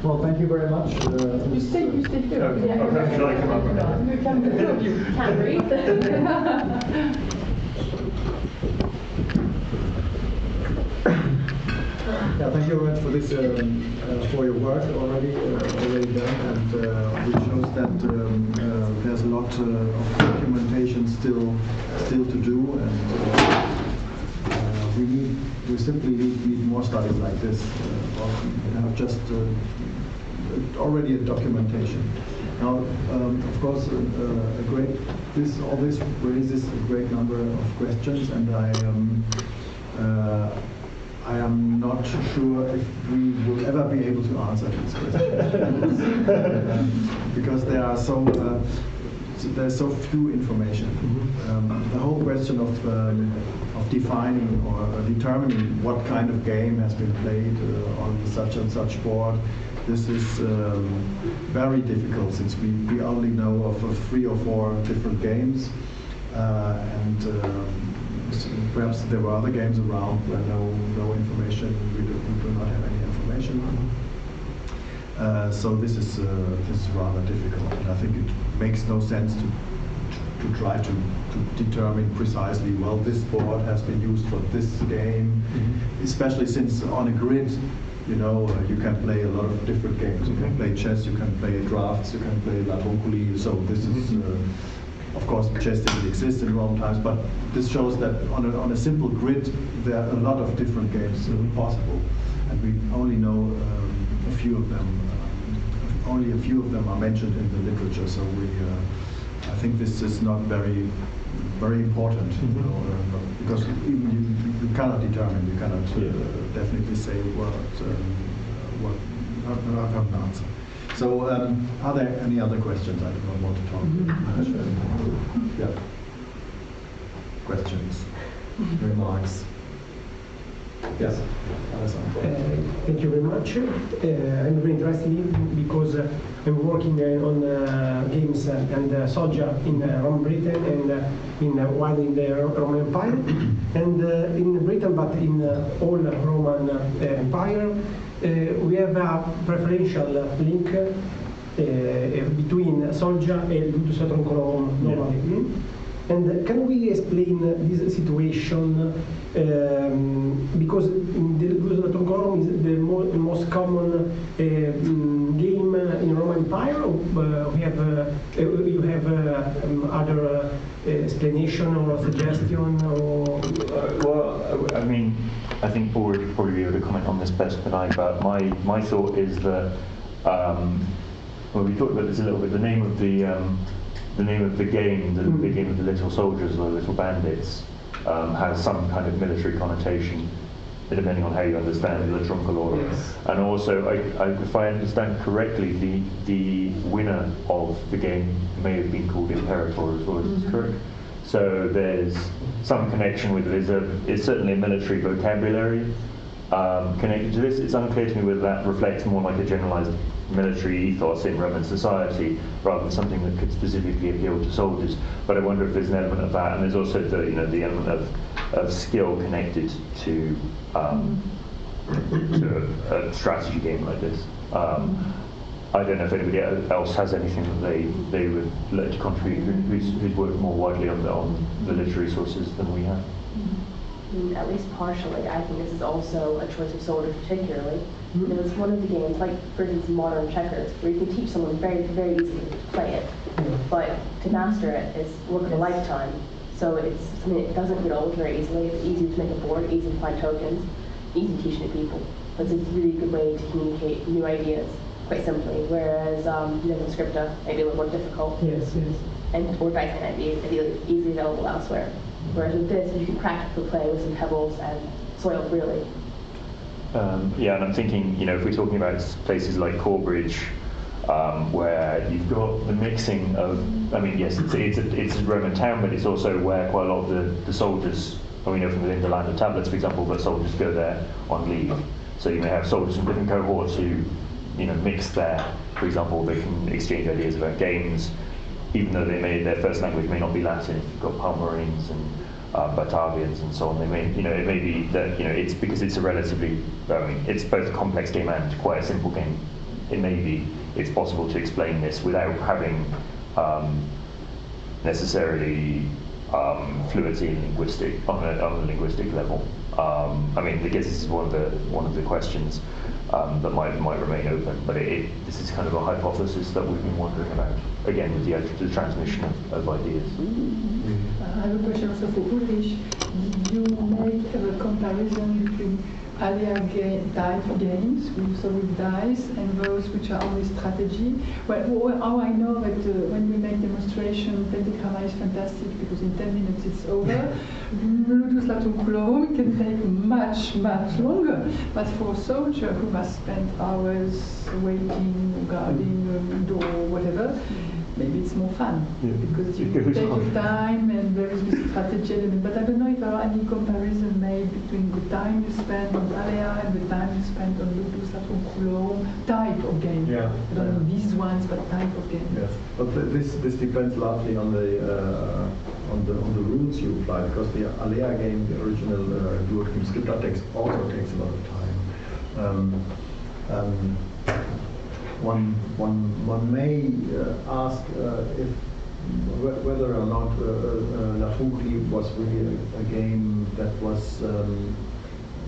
Well, thank you very much. You stay here. Okay, shall I come up? You Can't breathe. Yeah, thank you very much for this, for your work already done, and which shows that there's a lot of documentation still to do, and we simply need more studies like this, just already a documentation. Now, of course, all this raises a great number of questions, and I am not sure if we will ever be able to answer these questions because there's so few information. The whole question of defining or determining what kind of game has been played on such and such board, this is very difficult since we only know of 3 or 4 different games, and perhaps there were other games around where no information, we do not have any information. So this is rather difficult, and I think it makes no sense to try to determine precisely, well, this board has been used for this game, especially since on a grid, you can play a lot of different games. You can play chess, you can play drafts, you can play La Troncoli, so this is of course, chess didn't exist in Roman times, but this shows that on a simple grid, there are a lot of different games possible, and we only know a few of them. Only a few of them are mentioned in the literature, so I think this is not very, very important, because even you cannot determine, you cannot definitely say not have an answer. So, are there any other questions? I don't know what to talk about. Yeah. Questions, remarks. Yes, Alexandra. Thank you very much. I'm very interested because I'm working on games and soldier in Roman Britain and while in the Roman Empire, and in Britain, but in all Roman Empire. We have a preferential link between soldier and ludus troncolorum normally. And can we explain this situation? Because the ludus troncolorum is the most common game in Roman Empire. You have other explanation or suggestion? Or well, I mean, I think Paul would probably be able to comment on this better than I. But my thought is that well, we talked about this a little bit. The name of the game, the big game of the little soldiers or the little bandits, has some kind of military connotation, depending on how you understand the troncolorum. Yes. And also, if I understand correctly, the winner of the game may have been called Imperator as well. Is this correct? So there's some connection with it. It's certainly a military vocabulary connected to this. It's unclear to me whether that reflects more like a generalized military ethos in Roman society rather than something that could specifically appeal to soldiers. But I wonder if there's an element of that, and there's also the element of skill connected to a strategy game like this. I don't know if anybody else has anything that they would like to contribute who's worked more widely on the literary sources than we have. At least partially, I think this is also a choice of soldiers particularly. It's one of the games, like for instance modern checkers, where you can teach someone very, very easily to play it, but to master it is work of a lifetime. So it's something that doesn't get old very easily. It's easy to make a board, easy to find tokens, easy to teach new people. But it's a really good way to communicate new ideas quite simply, whereas Scripta may be a little more difficult. Yes, yes. Or Dasen might be easily available elsewhere. Whereas with this, you can practically play with some pebbles and soil freely. Yeah, and I'm thinking, if we're talking about places like Corbridge, where you've got the mixing of, yes, it's a Roman town, but it's also where quite a lot of the soldiers, we know from within the Land of Tablets, for example, that soldiers go there on leave. So you may have soldiers from different cohorts who, mix there. For example, they can exchange ideas about games, even though their first language may not be Latin. You've got Palmarines and Batavians and so on. They may, it may be that, it's because it's a relatively, it's both a complex game and quite a simple game. It may be it's possible to explain this without having necessarily fluency in on a linguistic level. I guess this is one of the questions that might remain open, but this is kind of a hypothesis that we've been wondering about, again, with the transmission of ideas. I have a question also for Ulrich. Did you make a comparison between Alea type games, so with dice, and those which are only strategy? Well, how I know that when we make demonstration, Pentagrama is fantastic because in 10 minutes it's over. Ludus Latum can take much, much longer. But for a soldier who must spend hours waiting, guarding a door, whatever, maybe it's more fun because you take your time and there is this strategy element. But I don't know if there are any comparison made between the time you spend on Alea and the time you spend on Ludus Latum type of game. Yeah. I don't know these ones, but type of game. Yes, but this depends largely on the rules you apply, because the Alea game, the original Boardgames script also takes a lot of time. One may ask if whether or not La Trunkli was really a game that was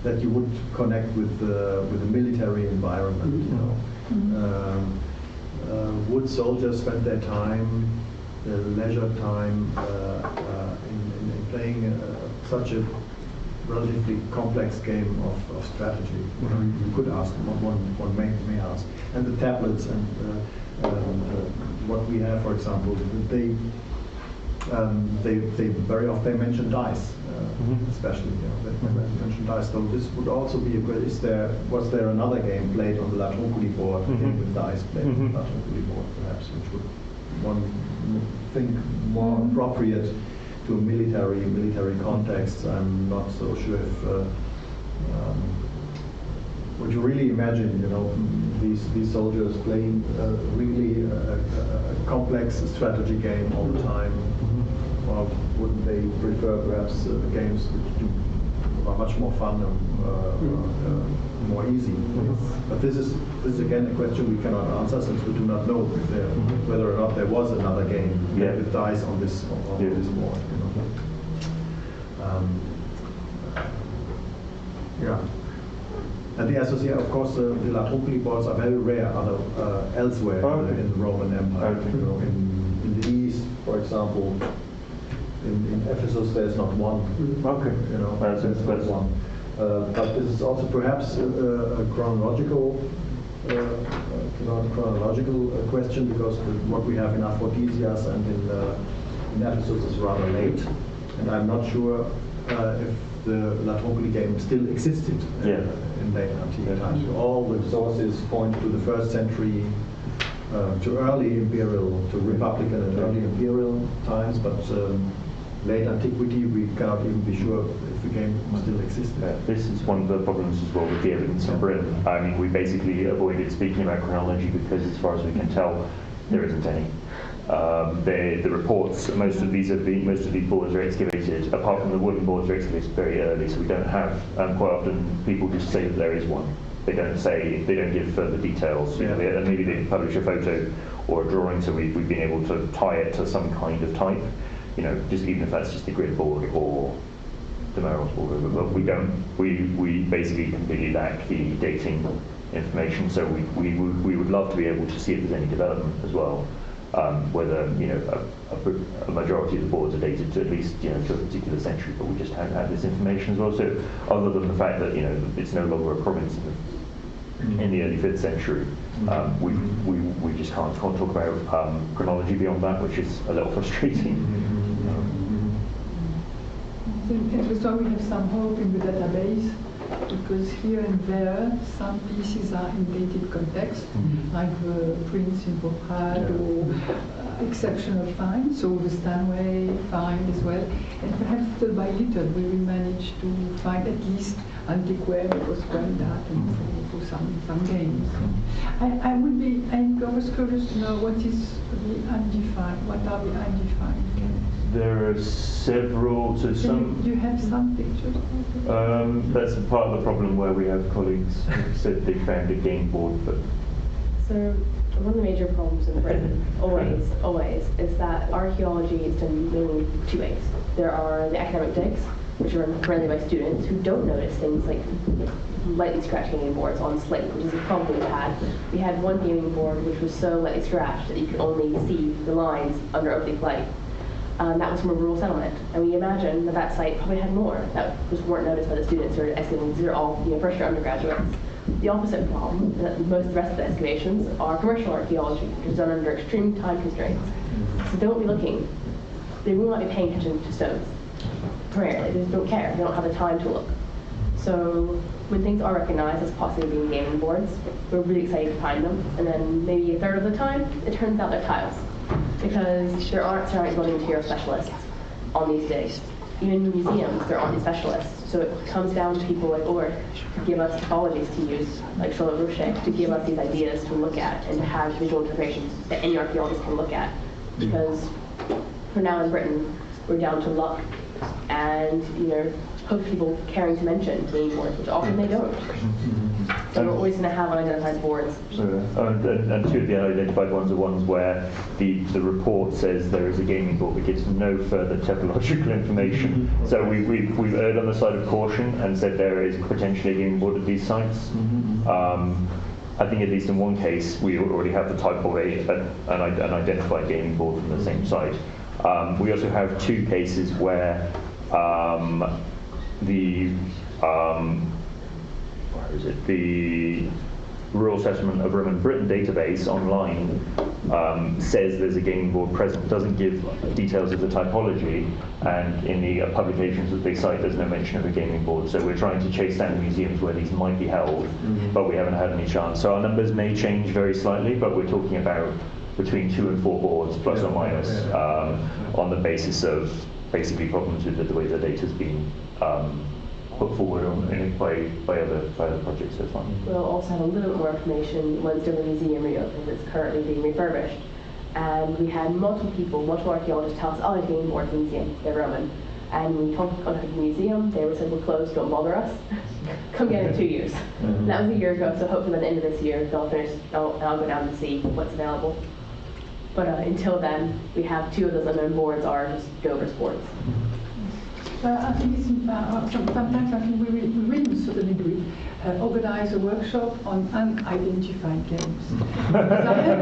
that you would connect with the military environment. Would soldiers spend their time, their leisure time, in playing such a relatively complex game of strategy? You could ask, one may ask. And the tablets and what we have, for example, they very often mention dice, especially. They mention dice. So this would also be was there another game played on the La Trunkli board, game with dice played on the La Trunkli board, perhaps, which would one think more appropriate to a military context? I'm not so sure if would you really imagine, these soldiers playing really a complex strategy game all the time? Or wouldn't they prefer perhaps games which are much more fun and more easy? But this is again a question we cannot answer, since we do not know whether or not there was another game with dice on this board. And the associate, of course, the La Trunkli boards are very rare elsewhere in the Roman Empire. In the East, for example, in Ephesus, there's not one. There's one. But this is also perhaps a chronological question, because what we have in Aphrodisias and in Ephesus is rather late, and I'm not sure if the La Trunkli game still existed in late antique times. All the sources point to the 1st century, to early imperial, to Republican and early imperial times, but late antiquity we cannot even be sure if the game still existed. This is one of the problems as well with the evidence in Britain. We basically avoided speaking about chronology because, as far as we can tell, there isn't any. The reports, most of these boards are excavated, apart from the wooden boards, are excavated very early, so we don't have, quite often people just say that there is one. They don't give further details. And maybe they publish a photo or a drawing, so we've been able to tie it to some kind of type, just even if that's just a grid board or the mayoral sport river, but we don't. We basically completely lack the dating information. So we would love to be able to see if there's any development as well. Whether a majority of the boards are dated to at least to a particular century, but we just haven't had this information as well. So other than the fact that it's no longer a province in the early 5th century, we just can't talk about chronology beyond that, which is a little frustrating. That's why we have some hope in the database, because here and there some pieces are in dated context, like the Prince in Bourghad or exceptional finds, so the Stanway find as well. And perhaps little by little we will manage to find at least antiquaire that was well done for some games. I'm always curious to know what is the undefined, what are the undefined games? There are several. So some. Do you have some pictures? That's part of the problem where we have colleagues who said they found a game board, but. So one of the major problems in Britain, always, is that archaeology is done mainly 2 ways. There are the academic digs, which are run primarily by students who don't notice things like lightly scratched gaming boards on slate, which is a problem we had. We had one gaming board which was so lightly scratched that you could only see the lines under oblique light. That was from a rural settlement, and we imagine that site probably had more that just weren't noticed by the students who are excavating. These are all first-year undergraduates. The opposite problem is that most of the rest of the excavations are commercial archaeology, which is done under extreme time constraints. So they won't be looking. They will not be paying attention to stones. Primarily, they just don't care. They don't have the time to look. So when things are recognized as possibly being gaming boards, we're really excited to find them, and then maybe a third of the time, it turns out they're tiles. Because there aren't ceramic building material specialists on these days. Even in museums, there aren't these specialists. So it comes down to people like Ulrich to give us typologies to use, like Charlotte Roche, to give us these ideas to look at and to have visual interpretations that any archaeologist can look at. Because for now in Britain, we're down to luck and hope people caring to mention game boards, which often they don't. So we're always going to have unidentified boards. And 2 of the unidentified ones are ones where the report says there is a gaming board but gives no further typological information. So we've erred on the side of caution and said there is potentially a gaming board at these sites. I think at least in one case we already have the type of an identified gaming board from the same site. We also have 2 cases where the Rural Settlement of Roman Britain database online says there's a gaming board present, doesn't give details of the typology, and in the publications that they cite there's no mention of a gaming board. So we're trying to chase down the museums where these might be held, but we haven't had any chance. So our numbers may change very slightly, but we're talking about between 2 and 4 boards, plus or minus, on the basis of basically problems with the way the data's been put forward by other projects so far. We'll also have a little bit more information once the museum reopens. It's currently being refurbished. And we had multiple archaeologists tell us, oh, there's gaming boards in the museum, they're Roman. And when we contacted the museum, they said, we're closed, don't bother us. Come get it in 2 years. And that was a year ago, so hopefully by the end of this year, they'll finish, and I'll go down and see what's available. But until then, we have 2 of those unknown boards are just Dover's boards. I think it's sometimes I think we will certainly do it. Organize a workshop on unidentified games. I have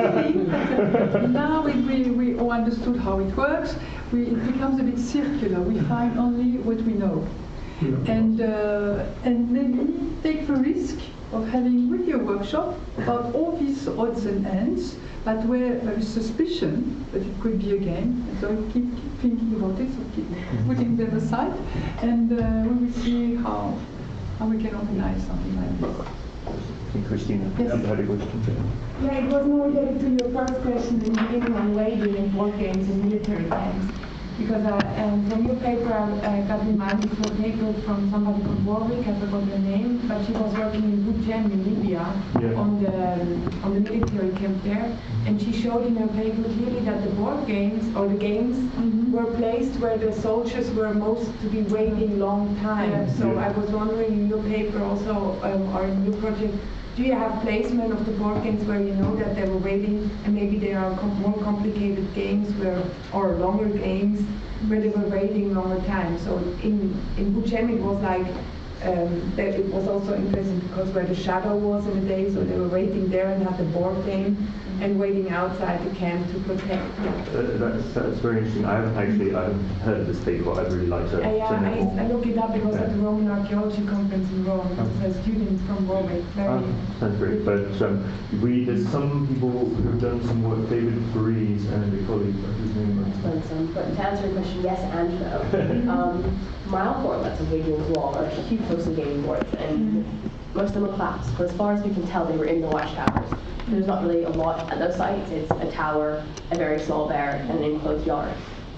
a feeling that now we all understood how it works. It becomes a bit circular. We find only what we know, and maybe take the risk of having really a workshop about all these odds and ends, but where there is suspicion that it could be a game. And so we keep thinking about it, so keep putting them aside, and we will see how we can organize something like this. I think Christina had a question. Yeah, it was more related to your first question in the beginning on wading in board games and military games. Because from your paper, I got reminded of a paper from somebody from Warwick, I forgot her name, but she was working in Boudjem in Libya on the military camp there, and she showed in her paper clearly that the board games or the games were placed where the soldiers were most to be waiting long time. So I was wondering in your paper also, or in your project, do you have placement of the board games where you know that they were waiting, and maybe they are more complicated games or longer games where they were waiting longer time? So in Bucem it was like, that it was also interesting because where the shadow was in the day, so they were waiting there and had the board game and waiting outside the camp to protect. That's very interesting. I haven't heard of this paper. I'd really like to. I look it up because at the Roman Archaeology Conference in Rome, it's a student from Warwick. Sounds great. But there's some people who've done some work. David Breeze and a colleague, whose name is. But to answer your question, yes and no. Mile formats of Hadrian's Wall are huge postal gaming boards, and most of them are collapsed. But as far as we can tell, they were in the watchtowers. There's not really a lot at those sites. It's a tower, a very small barrack, and an enclosed yard.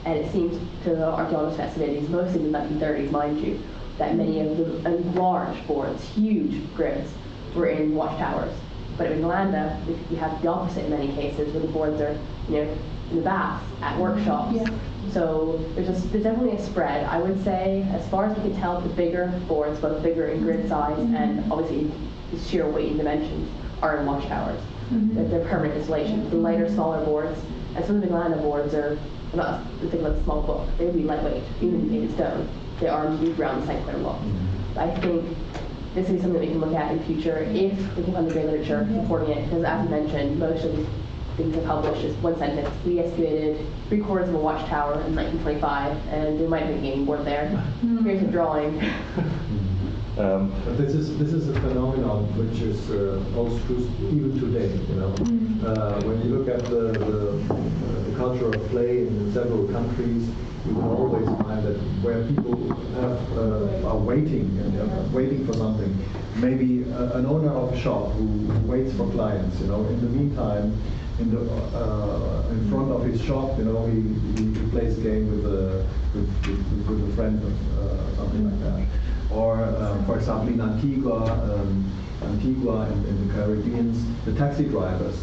And it seems to the archaeologists' estimations, mostly in the 1930s, mind you, that many of the large boards, huge grids, were in watchtowers. But in Landa, we have the opposite in many cases, where the boards are, in the baths, at workshops. Yeah. So there's definitely a spread. I would say, as far as we can tell, the bigger boards, both bigger in grid size and obviously the sheer weight and dimensions, are in watchtowers. They're permanent installation. The lighter, smaller boards, and some of the Landa boards are not the thing like a small book. They would be lightweight, even in stone. They are moved around the St. Clair Wall. I think this is something that we can look at in future if we can find the great literature supporting it. Because as you mentioned, most of these things are published is one sentence. We excavated 3/4 of a watchtower in 1925, and there might be a gaming board there. Here's a drawing. But this is a phenomenon which is holds true even today. When you look at the culture of play in several countries, you will always find that where people are waiting and waiting for something. Maybe an owner of a shop who waits for clients. In the meantime, in front of his shop, he plays a game with a friend or something like that. Or, for example, in Antigua and in the Caribbean, the taxi drivers,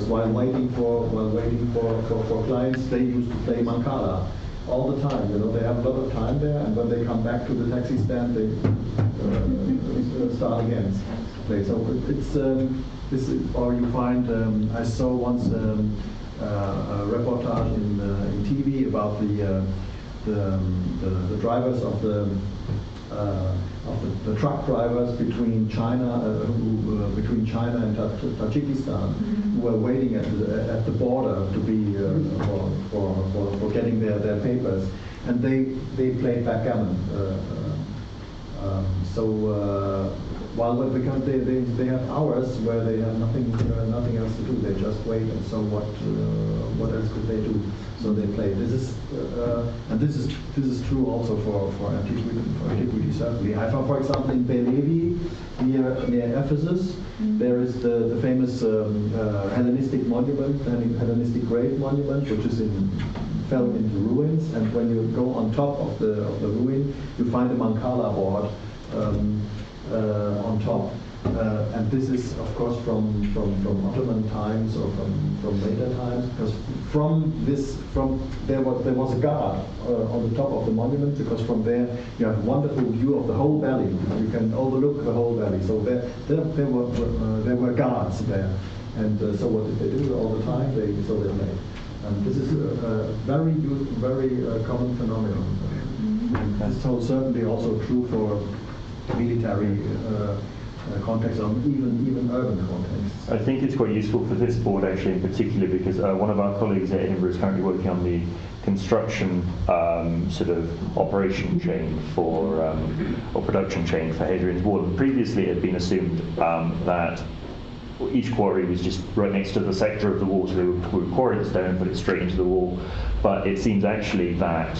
while waiting for clients, they used to play Mancala all the time. They have a lot of time there, and when they come back to the taxi stand, they start again. So it's or you find. I saw once a reportage in TV about the drivers of the truck drivers between China and Tajikistan, who were waiting at the border to be for getting their papers, and they played backgammon. Because they have hours where they have nothing else to do, they just wait. And so what else could they do? So they play. This is true also for antiquity certainly. I found, for example, in Belevi near Ephesus, there is the famous Hellenistic monument, Hellenistic grave monument, which fell into ruins. And when you go on top of the ruin, you find a Mancala board on top. And this is, of course, from Ottoman times or from later times, because there was a guard on the top of the monument, because from there you have a wonderful view of the whole valley. You can overlook the whole valley. So there were guards there, and so what did they do all the time? They played. And this is a very common phenomenon. And this is certainly also true for military context, or even urban contexts. I think it's quite useful for this board actually in particular, because one of our colleagues at Edinburgh is currently working on the construction sort of operation chain or production chain for Hadrian's Wall. And previously it had been assumed that each quarry was just right next to the sector of the wall, so they would quarry the stone and put it straight into the wall. But it seems actually that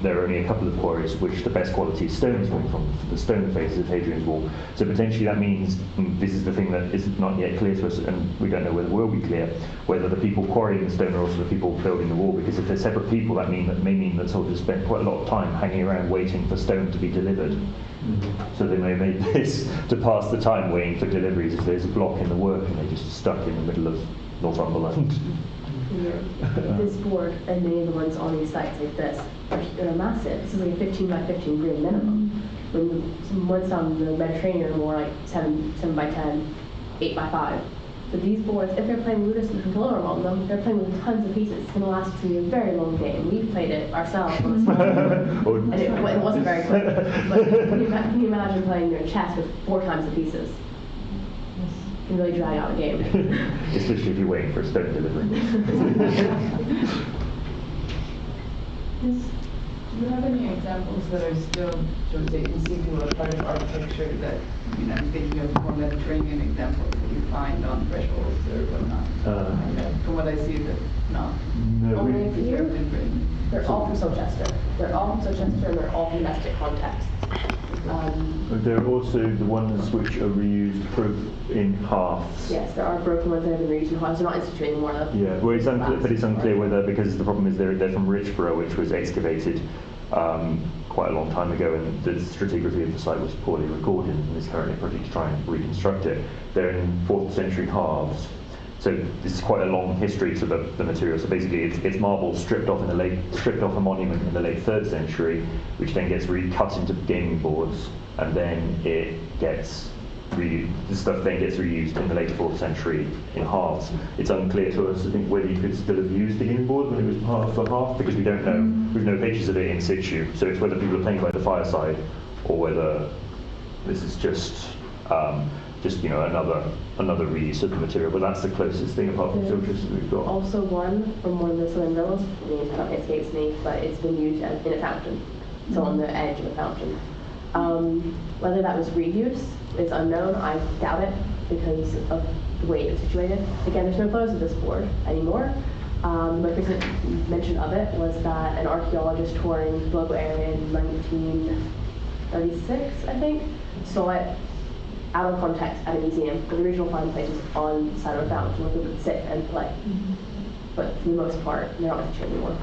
there are only a couple of quarries which the best quality stone is coming from the stone faces of Hadrian's Wall. So potentially that means, this is the thing that is not yet clear to us, and we don't know whether it will be clear, whether the people quarrying the stone are also the people building the wall. Because if they're separate people, that may mean that soldiers spend quite a lot of time hanging around waiting for stone to be delivered. So they may make this to pass the time waiting for deliveries if there's a block in the work and they're just stuck in the middle of Northumberland. This board and many of the ones on these sites like this are massive. This is like a 15 by 15 grid minimum. When ones on the Mediterranean are more like 7 by 10, 8 by 5. But these boards, if they're playing Ludus and Controller on them, they're playing with tons of pieces. It's going to last through a very long game. We've played it ourselves on a small and it wasn't very quick. But can you imagine playing your chess with 4 times the pieces? It can really drag out a game. Especially if you're waiting for a stone delivery. Do you have any examples that are still sort of in situ or part of architecture that, I'm thinking of more Mediterranean examples that you find on thresholds or whatnot? From what I see, that not. No, Only a few. in Britain. They're all from Solchester. They're all from Solchester and they're all from domestic contexts. there are also the ones which are reused in halves. Yes, there are broken ones that have been reused in halves. They're not instituted anymore though. Yeah, well, it's unclear, but it's unclear whether, because the problem is they're from Richborough, which was excavated quite a long time ago, and the stratigraphy of the site was poorly recorded, and is currently a project to try and reconstruct it. They're in 4th century halves. So this is quite a long history to the material. So basically, it's marble stripped off a monument in the late 3rd century, which then gets recut into gaming boards, and then the stuff then gets reused in the late 4th century in halves. It's unclear to us, I think, whether you could still have used the gaming board when it was half for half, because we don't know. We've no pictures of it in situ. So it's whether people are playing by the fireside, or whether this is just another reuse of the material. But that's the closest thing apart from filters that we've got. Also one from one of the southern villas, it escapes me, but it's been used in a fountain, so on the edge of a fountain. Whether that was reuse is unknown. I doubt it because of the way it was situated. Again, there's no photos of this board anymore. The most recent mention of it was that an archaeologist touring the local area in 1936, I think, saw it out of context at a museum. The original find place was on the side of a fountain where people could sit and play. But for the most part, they're not instituted anymore.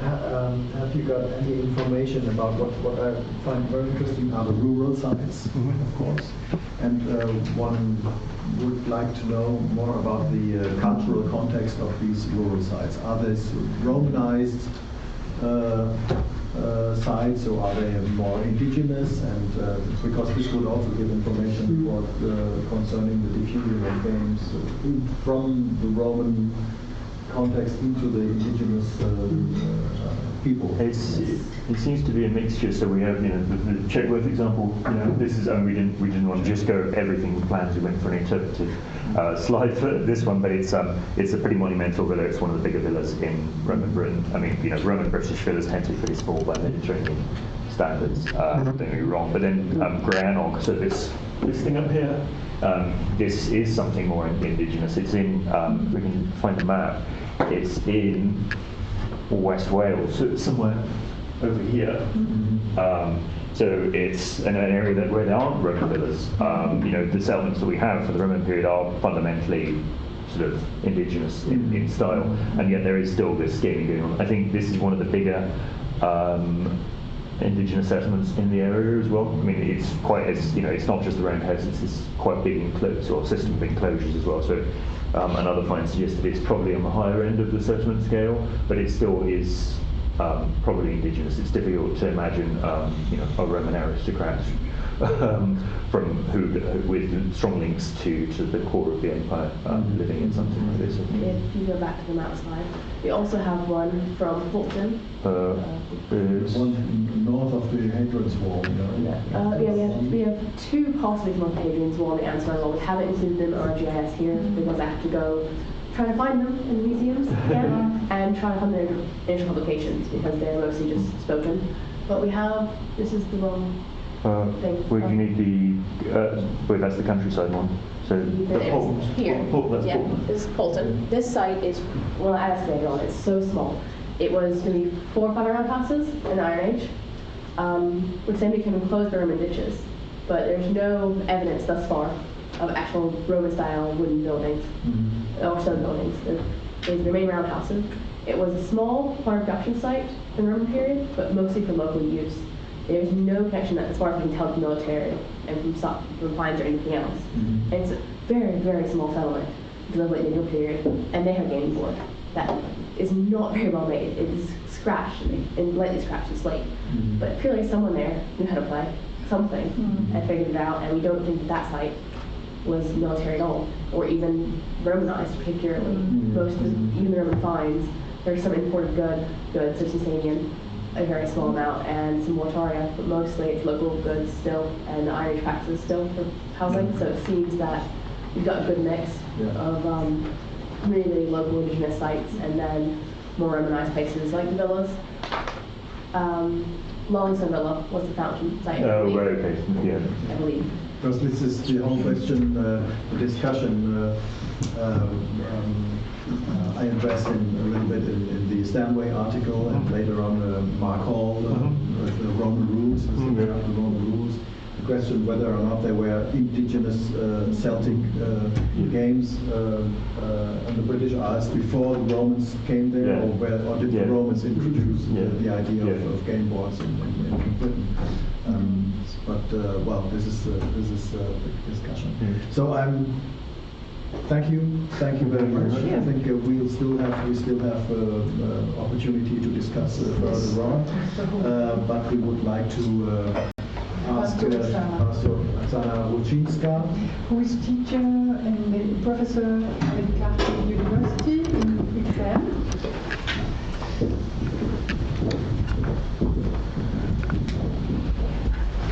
Have you got any information about what I find very interesting are the rural sites, of course, and one would like to know more about the cultural context of these rural sites. Are these Romanized sites, or are they more indigenous? And because this would also give information concerning the diffusion of games from the Roman context into the indigenous people. It seems to be a mixture. So we have, the Chegworth example. This is, we didn't want to just go everything planned. We went for an interpretive slide for this one, but it's a pretty monumental villa. It's one of the bigger villas in Roman Britain. I mean, Roman British villas tend to be pretty small by Mediterranean standards. Don't get me wrong. But then Granog, so this thing up here. This is something more indigenous. It's in, we can find the map, it's in West Wales, so it's somewhere over here. So it's in an area where there aren't Roman villas. The settlements that we have for the Roman period are fundamentally sort of indigenous in style, and yet there is still this scaling going on. I think this is one of the bigger indigenous settlements in the area as well. I mean, it's quite it's not just the round houses, it's quite big enclosed, or system of enclosures as well. So another find suggests that it's probably on the higher end of the settlement scale, but it still is probably indigenous. It's difficult to imagine a Roman aristocrat with strong links to the core of the empire living in something like this. If you go back to the map slide, we also have one from Fulton. One north of the Hadrian's Wall. We have 2 possibly from the Hadrian's Wall and the Amsterdam Wall. We haven't included them in our GIS here because I have to go try to find them in the museums again and try to find their initial publications because they're mostly just spoken. But we have, this is the wrong thing. Well, you need that's the countryside one. So here. Polton. This is Polton. This site is, well, as later on, it's so small. It was maybe 400 or 500 houses in the Iron Age, which then became enclosed by Roman ditches. But there's no evidence thus far of actual Roman-style wooden buildings or stone buildings. They remain round houses. It was a small production site in the Roman period, but mostly for local use. There's no connection, as far as we can tell, to military and from finds or anything else. And it's a very, very small settlement. the late medieval period, and they had a gaming board that is not very well made. It's scratched and lightly scratched and slate. But clearly someone there knew how to play something and figured it out, and we don't think that site was military at all, or even Romanized particularly. Most of even the Roman finds, there's some imported goods, such as Samian, a very small amount, and some mortaria, but mostly it's local goods still, and Irish practices still for housing. So it seems that we've got a good mix of really local indigenous sites, and then more Romanized places like the villas. Longstone Villa was the fountain site, I believe. Okay, yeah. I believe. Because this is the whole question, the discussion I addressed in a little bit in the Stanway article, and later on Mark Hall, the Roman rules, the Roman rules. The question whether or not there were indigenous Celtic games on the British Isles before the Romans came there, or did the Romans introduce the idea of game boards in Britain? Well, this is the discussion. So thank you very much. I think we still have opportunity to discuss further on, but we would like to ask Oksana Ruchynska, who is teacher and professor at Kharkiv University in Ukraine.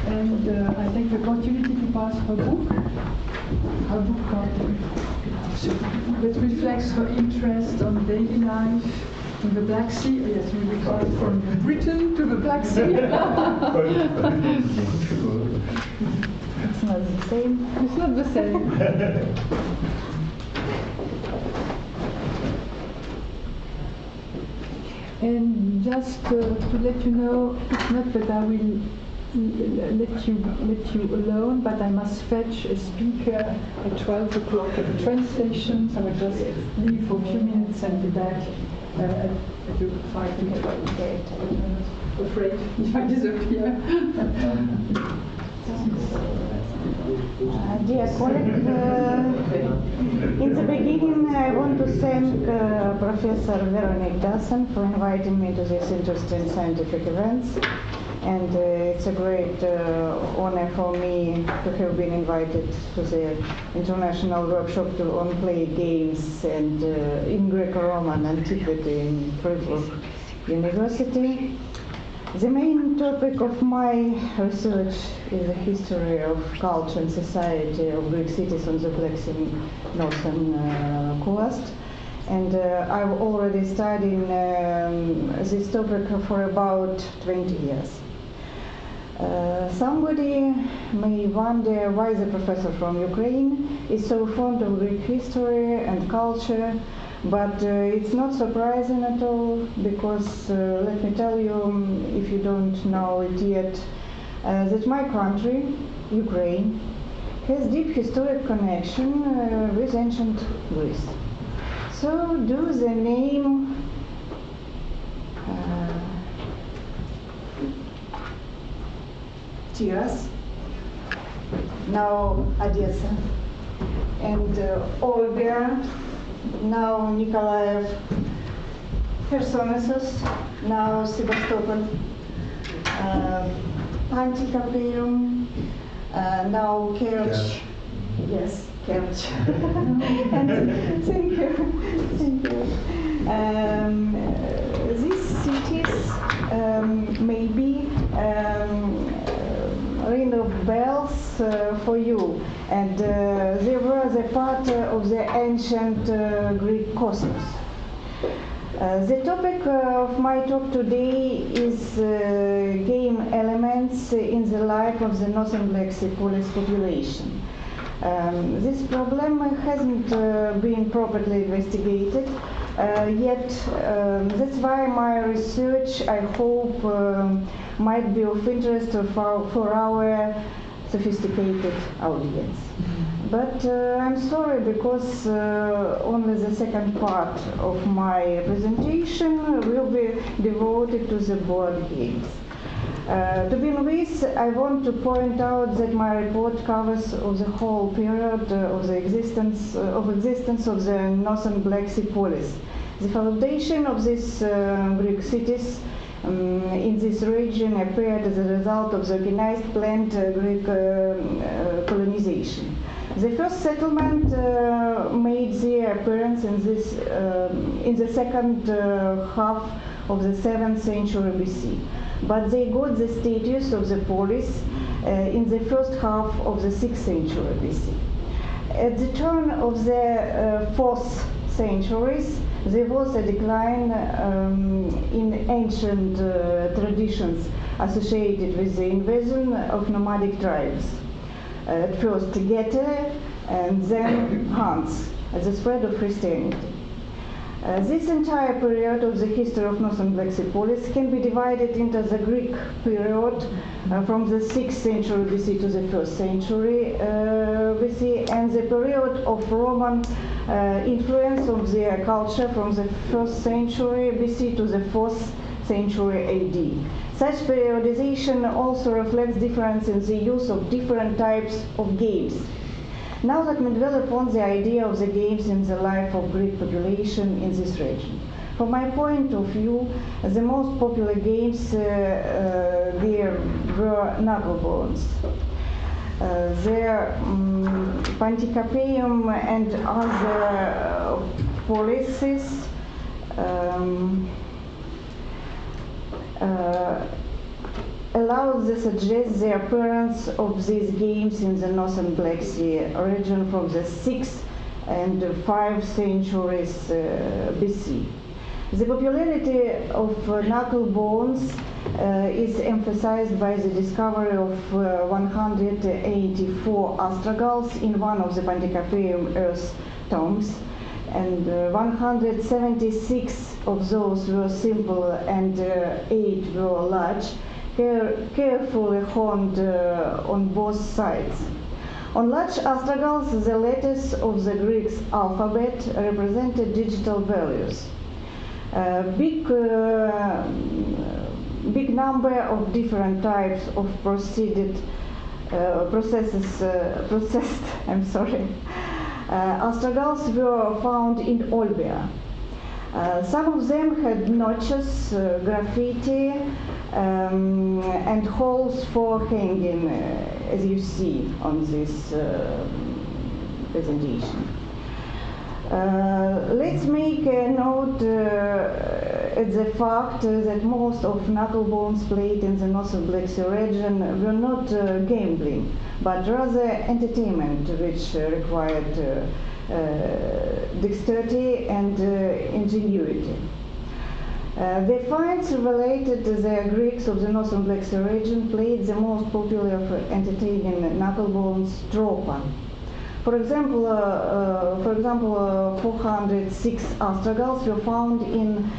And I take the opportunity to pass her book that reflects her interest on daily life in the Black Sea. Yes, we will go from Britain to the Black Sea. It's not the same. It's not the same. And just to let you know, it's not that I will let you alone, but I must fetch a speaker at 12 o'clock at the train station, so I will just leave for a few minutes and be back at 5 o'clock. I'm afraid if I disappear. Dear colleague, in the beginning I want to thank Professor Véronique Dasen for inviting me to this interesting scientific events. And it's a great honor for me to have been invited to the international workshop on play games and in Greco-Roman antiquity in Fribourg University. The main topic of my research is the history of culture and society of Greek cities on the Black Sea northern coast. And I've already studied this topic for about 20 years. Somebody may wonder why the professor from Ukraine is so fond of Greek history and culture, but it's not surprising at all, because let me tell you, if you don't know it yet, that my country, Ukraine, has deep historic connection with ancient Greece. So do the name Tiras, now Odessa, and Olga, now Nikolaev, Chersonesos, now Sebastopol, Pantikapeum, now Kerch. Yes, Kerch. And thank you. These cities maybe ring of bells for you, and they were the part of the ancient Greek cosmos. The topic of my talk today is game elements in the life of the Northern Black Sea police population. This problem hasn't been properly investigated yet. That's why my research, I hope, might be of interest for our sophisticated audience. But I'm sorry, because only the second part of my presentation will be devoted to the board games. To begin with, I want to point out that my report covers of the whole period of the existence of the Northern Black Sea polis. The foundation of these Greek cities in this region appeared as a result of the organized planned Greek colonization. The first settlement made their appearance in the second half of the 7th century BC, but they got the status of the polis in the first half of the 6th century BC. At the turn of the 4th centuries, there was a decline in ancient traditions associated with the invasion of nomadic tribes. At first Getae and then Huns, as the spread of Christianity. This entire period of the history of Northern Black Sea polis can be divided into the Greek period from the 6th century BC to the 1st century BC, and the period of Roman influence of their culture from the 1st century BC to the 4th century AD. Such periodization also reflects difference in the use of different types of games. Now let me dwell upon the idea of the games in the life of Greek population in this region. From my point of view, the most popular games there were knucklebones. The Panticapaeum and other policies allows to suggest the appearance of these games in the Northern Black Sea region from the 6th and 5th centuries BC. The popularity of knucklebones is emphasized by the discovery of 184 astragals in one of the Panticapaeum earth tombs, and 176 of those were simple and 8 were large, carefully honed on both sides. On large astragals, the letters of the Greek alphabet represented digital values. Big number of different types of processed astragals were found in Olbia. Some of them had notches, graffiti, and holes for hanging, as you see on this presentation. Let's make a note at the fact that most of knucklebones played in the Northern Black Sea region were not gambling, but rather entertainment, which required dexterity and ingenuity. The finds related to the Greeks of the Northern Black Sea region played the most popular of entertaining knucklebones tropa. For example, 406 astragals were found in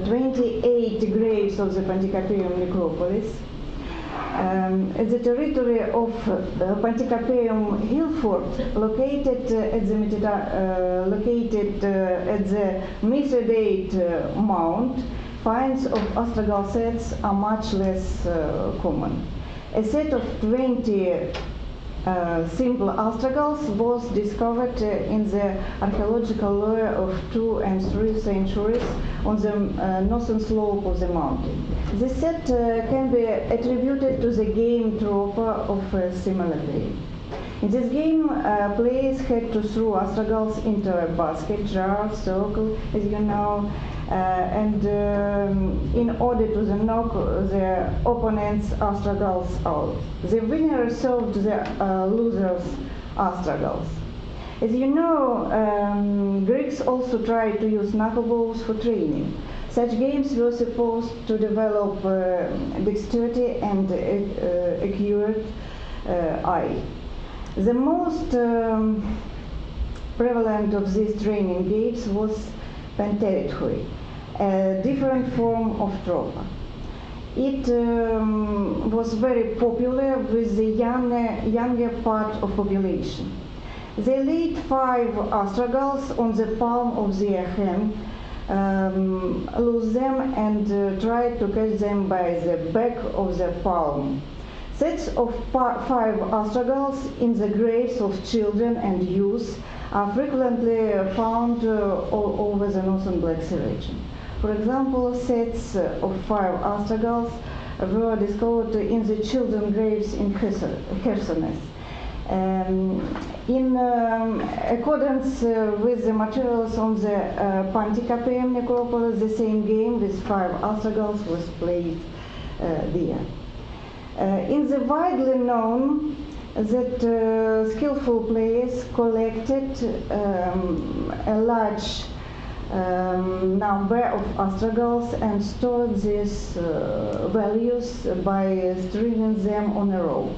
28 graves of the Panticapaeum necropolis. At the territory of Panticapaeum Hillfort, located at the Mithridate Mount, finds of astragal sets are much less common. A set of 20 simple astragals was discovered in the archaeological layer of 2 and 3 centuries on the northern slope of the mountain. This set can be attributed to the game tropa of a similar period. In this game, players had to throw astragals into a basket, jar, circle, as you know, and in order to knock the opponent's astragals out. The winner served the loser's astragals. As you know, Greeks also tried to use knuckleballs for training. Such games were supposed to develop dexterity and accurate eye. The most prevalent of these training games was penterithui, a different form of tropa. It was very popular with the younger part of population. They laid 5 astragals on the palm of their hand lose them and try to catch them by the back of the palm. Sets of 5 astragals in the graves of children and youth are frequently found all over the northern Black Sea region. For example, sets of 5 astragals were discovered in the children's graves in Kherson. In accordance with the materials on the Pantikapeum necropolis, the same game with 5 astragals was played there. In the widely known that skillful players collected a large number of astragals and stored these values by stringing them on a rope.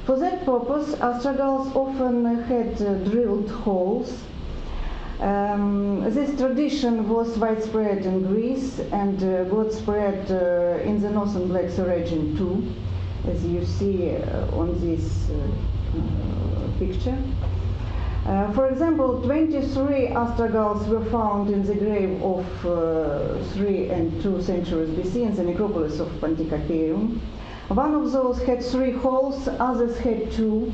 For that purpose, astragals often had drilled holes. This tradition was widespread in Greece and got spread in the northern Black Sea region too, as you see on this picture. For example, 23 astragals were found in the grave of 3 and 2 centuries BC in the necropolis of Pantikapeum. One of those had 3 holes, others had 2.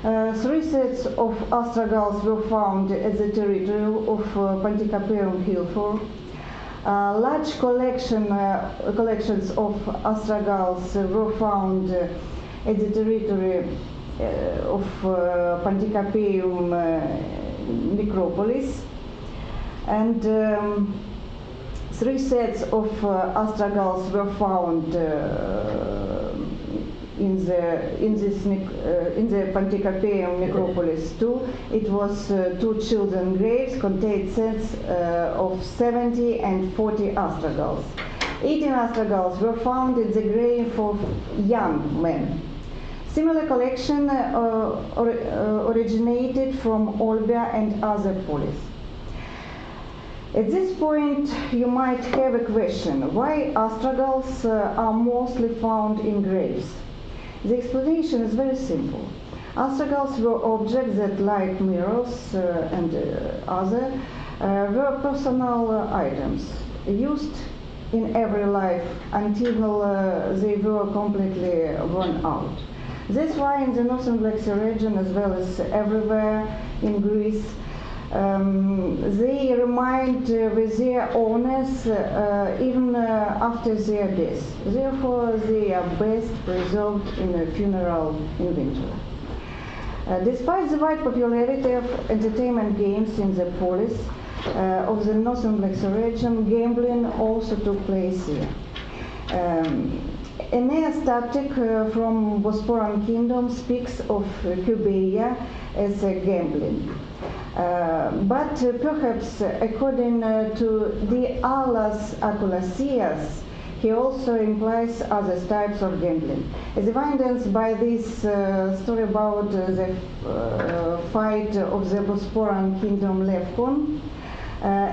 3 sets of astragals were found at the territory of Pantikapeum Hillfort. Large collections of astragals were found at the territory of Pantikapeum necropolis, and 3 sets of astragals were found in the Pantikapeum necropolis too. It was 2 children graves contained sets of 70 and 40 astragals. 18 astragals were found in the grave of young men. Similar collection originated from Olbia and other polis. At this point, you might have a question: why astragals are mostly found in graves? The explanation is very simple. Astragals were objects that, like mirrors and other, were personal items used in every life until they were completely worn out. That's why in the northern Black Sea region, as well as everywhere in Greece, they remained with their owners even after their death. Therefore, they are best preserved in a funeral inventory. Despite the wide popularity of entertainment games in the polis of the northern Black Sea region, gambling also took place here. Aeneas Tactic from Bosporan Kingdom speaks of Cubeia as a gambling. But perhaps according to the Alas Akulasias, he also implies other types of gambling. As evidenced by this story about the fight of the Bosporan Kingdom Lefkon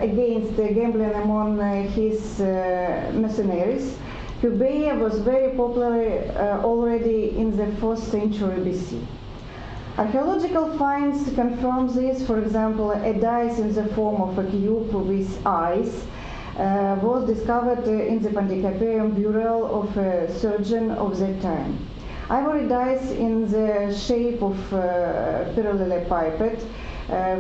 against gambling among his mercenaries, Cubeia was very popular already in the 4th century BC. Archaeological finds confirm this. For example, a dice in the form of a cube with eyes was discovered in the Pantikapeum burial of a surgeon of that time. Ivory dice in the shape of parallelepiped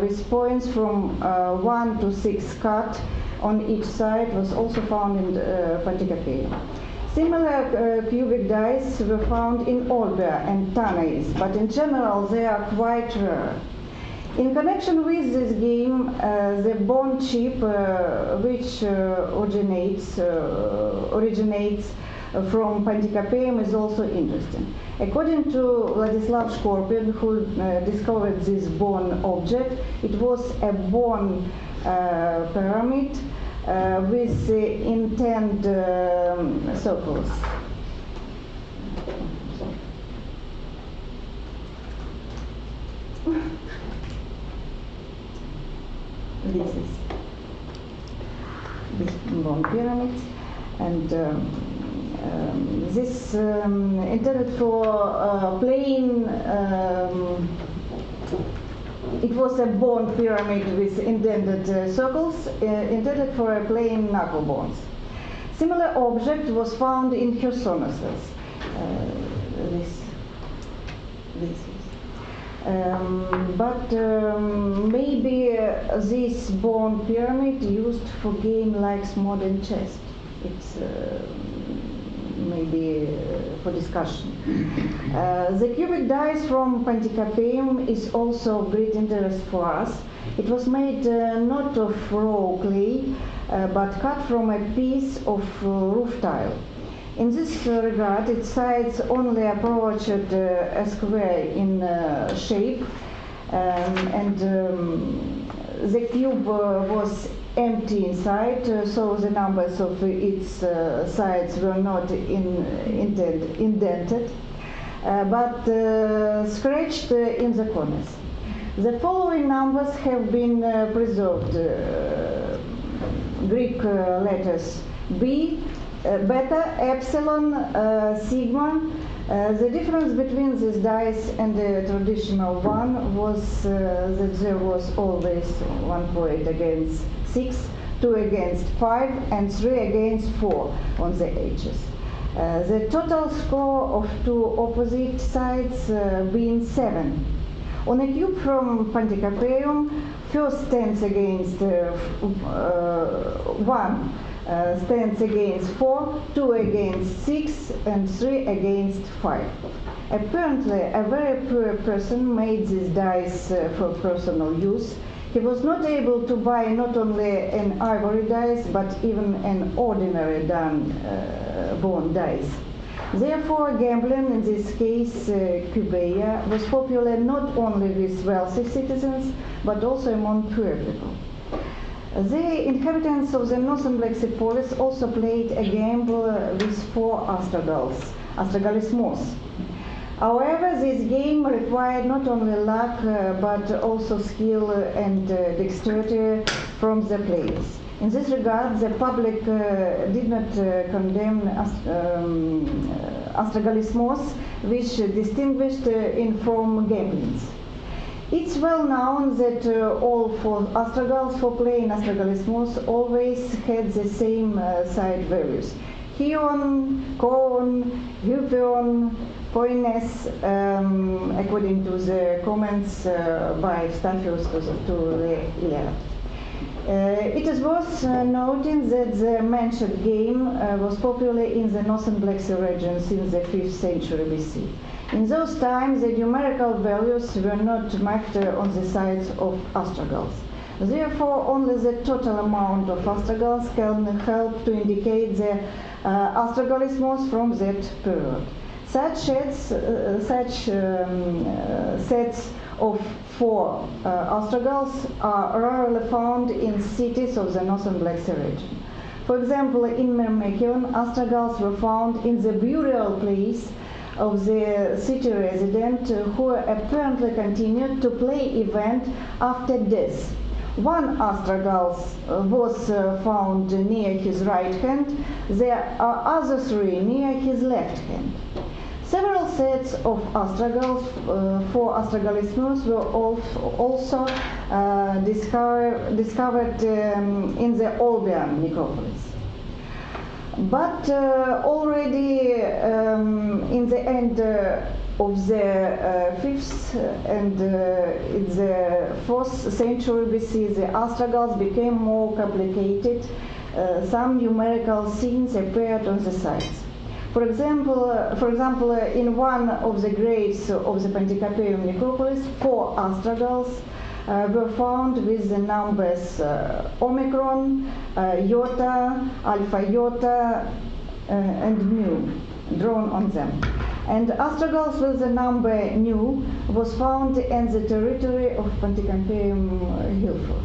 with points from 1 to 6 cut on each side was also found in Pantikapeum. Similar cubic dice were found in Olbia and Tanais, but in general they are quite rare. In connection with this game, the bone chip, which originates from Pantikapeum, is also interesting. According to Vladislav Scorpion, who discovered this bone object, it was a bone pyramid with intent circles. This is this bone pyramid, and this intended for playing It was a bone pyramid with indented circles intended for playing knucklebones. Similar object was found in Chersonesus. Maybe this bone pyramid used for game like modern chess. It's maybe for discussion. The cubic dice from Panticapaeum is also of great interest for us. It was made not of raw clay, but cut from a piece of roof tile. In this regard, its sides only approached a square in shape, and the cube was empty inside, so the numbers of its sides were not indented, but scratched in the corners. The following numbers have been preserved. Greek letters B, beta, epsilon, sigma. The difference between these dice and the traditional one was that there was always 1 point against 6, 2 against 5, and 3 against 4 on the edges. The total score of two opposite sides being 7. On a cube from Panticapaeum, first stands against 1. Stands against 4, 2 against 6, and 3 against 5. Apparently, a very poor person made these dice for personal use. He was not able to buy not only an ivory dice, but even an ordinary bone dice. Therefore, gambling, in this case cubeia, was popular not only with wealthy citizens, but also among poor people. The inhabitants of the northern Black Sea polis also played a gamble with 4 astragals, astragalismos. However, this game required not only luck, but also skill and dexterity from the players. In this regard, the public did not condemn astragalismos, which distinguished from gamblings. It's well known that all 4 astragals for playing astragalismos always had the same side values: Hion, Koon, Hypion, Poines, according to the comments by Staphylos to the Iliad. It is worth noting that the mentioned game was popular in the northern Black Sea region since the 5th century BC. In those times, the numerical values were not marked on the sides of astragals. Therefore, only the total amount of astragals can help to indicate the astragalismos from that period. Such sets of 4 astragals are rarely found in cities of the northern Black Sea region. For example, in Myrmekion, astragals were found in the burial place of the city resident who apparently continued to play event after death. 1 astragal was found near his right hand, the other 3 near his left hand. Several sets of astragals for astragalismos were also discovered in the Olbian necropolis. But already in the end of the 5th and in the 4th century BC, the astragals became more complicated. Some numerical signs appeared on the sides. For example, in one of the graves of the Panticapaeum necropolis, 4 astragals were found with the numbers Omicron, Iota, Alpha Iota, and Nu drawn on them. And astragals with the number Nu was found in the territory of Panticapaeum Hilford.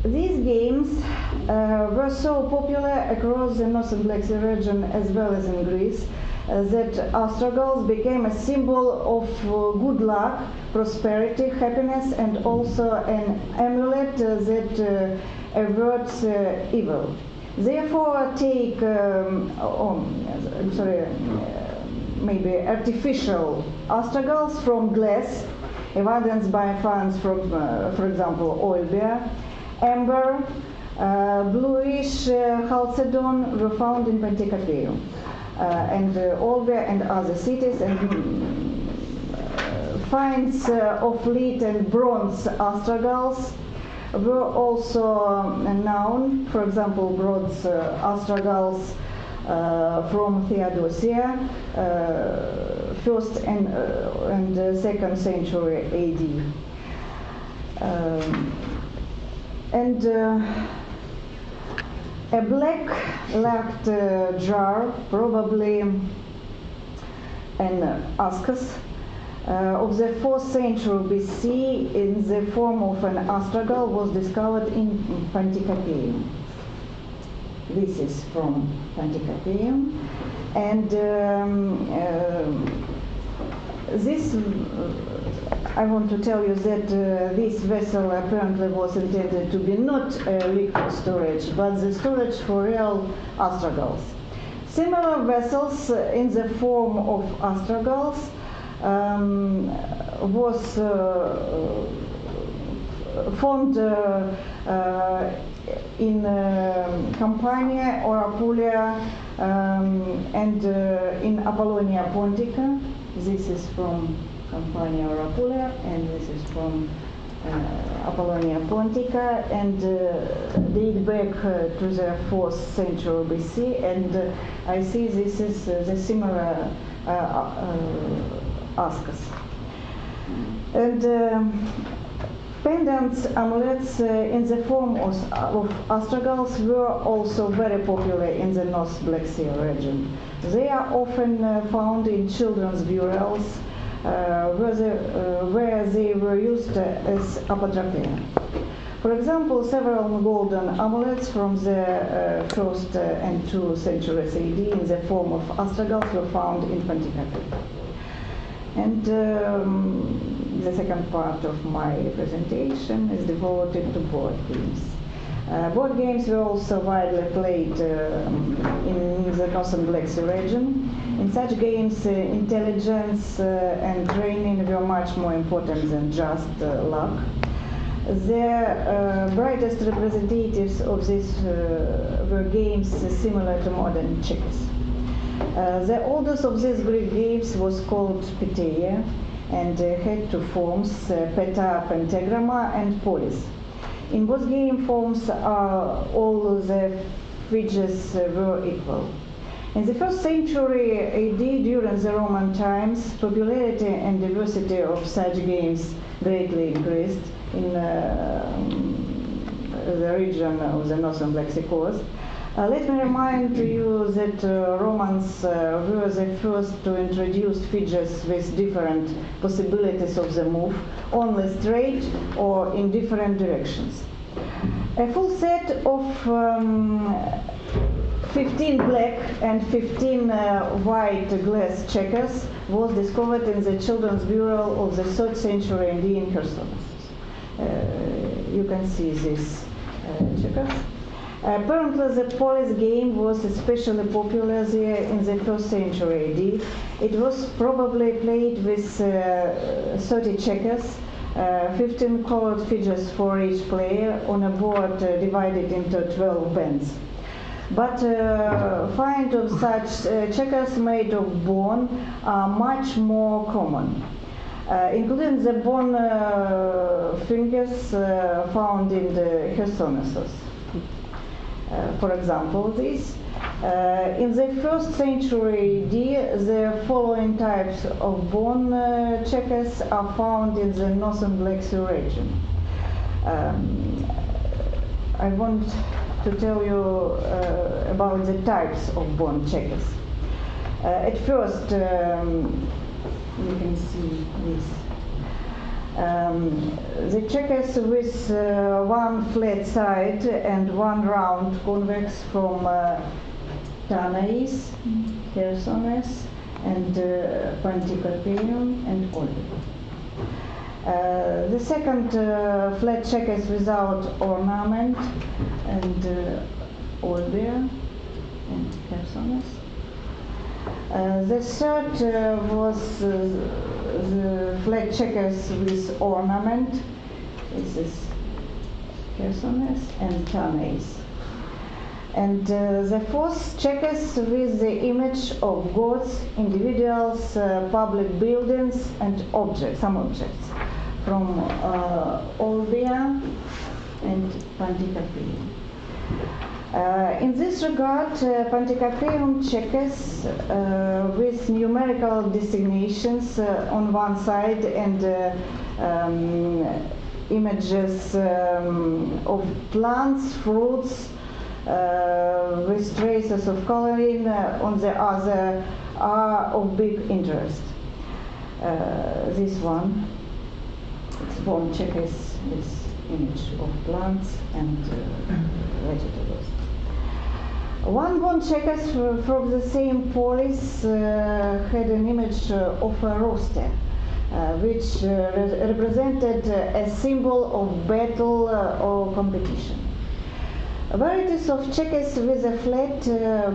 These games were so popular across the northern Black Sea region as well as in Greece that astragals became a symbol of good luck, prosperity, happiness, and also an amulet that averts evil. Therefore, take maybe artificial astragals from glass, evidenced by finds from, for example, oil bear, amber, bluish chalcedon were found in Panticapaeum, and Olbia and other cities, and finds of lead and bronze astragals were also known. For example, bronze astragals from Theodosia, 1st and 2nd century AD. And a black lacked jar, probably an ascus, of the 4th century BC in the form of an astragal was discovered in Panticapaeum. This is from Panticapaeum, and this I want to tell you that this vessel apparently was intended to be not liquid storage, but the storage for real astragals. Similar vessels in the form of astragals was found in Campania or Apulia and in Apollonia Pontica. This is from Campania or Apulia, and this is from Apollonia Pontica, and date back to the 4th century BC, and I see this is the similar ascus. And pendants, amulets in the form of astragals were also very popular in the North Black Sea region. They are often found in children's burials, where they were used as apodrapia. For example, several golden amulets from the 1st and 2nd centuries AD in the form of astragals were found in Panticapaeum. And the second part of my presentation is devoted to board games. Board games were also widely played in the Northern Black Sea region. In such games, intelligence and training were much more important than just luck. The brightest representatives of these were games similar to modern checkers. The oldest of these Greek games was called Peteia and had two forms, peta, pentagramma, and polis. In both game forms, all the figures were equal. In the 1st century AD, during the Roman times, popularity and diversity of such games greatly increased in the region of the Northern Black Sea coast. Let me remind you that Romans were the first to introduce figures with different possibilities of the move, only straight or in different directions. A full set of 15 black and 15 white glass checkers was discovered in the children's burial of the 3rd century AD in Chersonesus. You can see these checkers. Apparently, the polis game was especially popular there in the 1st century AD. It was probably played with 30 checkers, 15 colored figures for each player on a board divided into 12 bands. But find of such checkers made of bone are much more common, including the bone fingers found in the Chersonesus. For example, this. In the 1st century AD, the following types of bone checkers are found in the Northern Black Sea region. I want to tell you about the types of bone checkers. At first, you can see this. The checkers with one flat side and one round convex from Tanais, Chersonesus, and Panticapaeum and Olbia. The second flat checkers without ornament and Olbia and Chersonesus. The third was the flat checkers with ornament. This is Chersones and Tanais. And the fourth checkers with the image of gods, individuals, public buildings, and objects, some objects from Olbia and Pantikapeum. In this regard, Pantikapeum checkers with numerical designations on one side and images of plants, fruits, with traces of coloring on the other are of big interest. This one, it's bone checkers with image of plants and vegetables. One bone checkers from the same polis had an image of a rooster, which represented a symbol of battle or competition. Varieties of checkers with a flat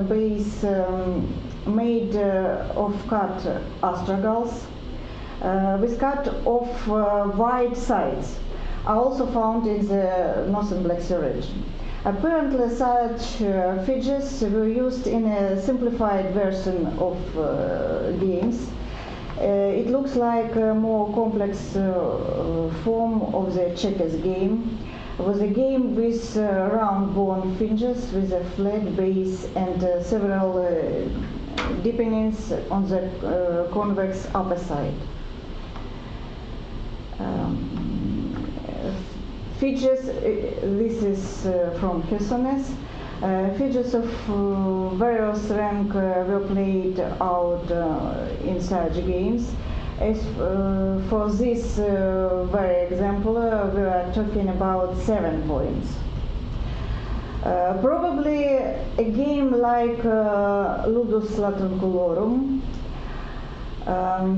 base made of cut astragals with cut of wide sides are also found in the Northern Black Sea region. Apparently such figures were used in a simplified version of games. It looks like a more complex form of the checkers game. It was a game with round bone fingers with a flat base and several deepenings on the convex upper side. Figures, this is from Chersones. Figures of various rank were played out in such games. As for this very example, we are talking about 7 points. Probably a game like Ludus Latrunculorum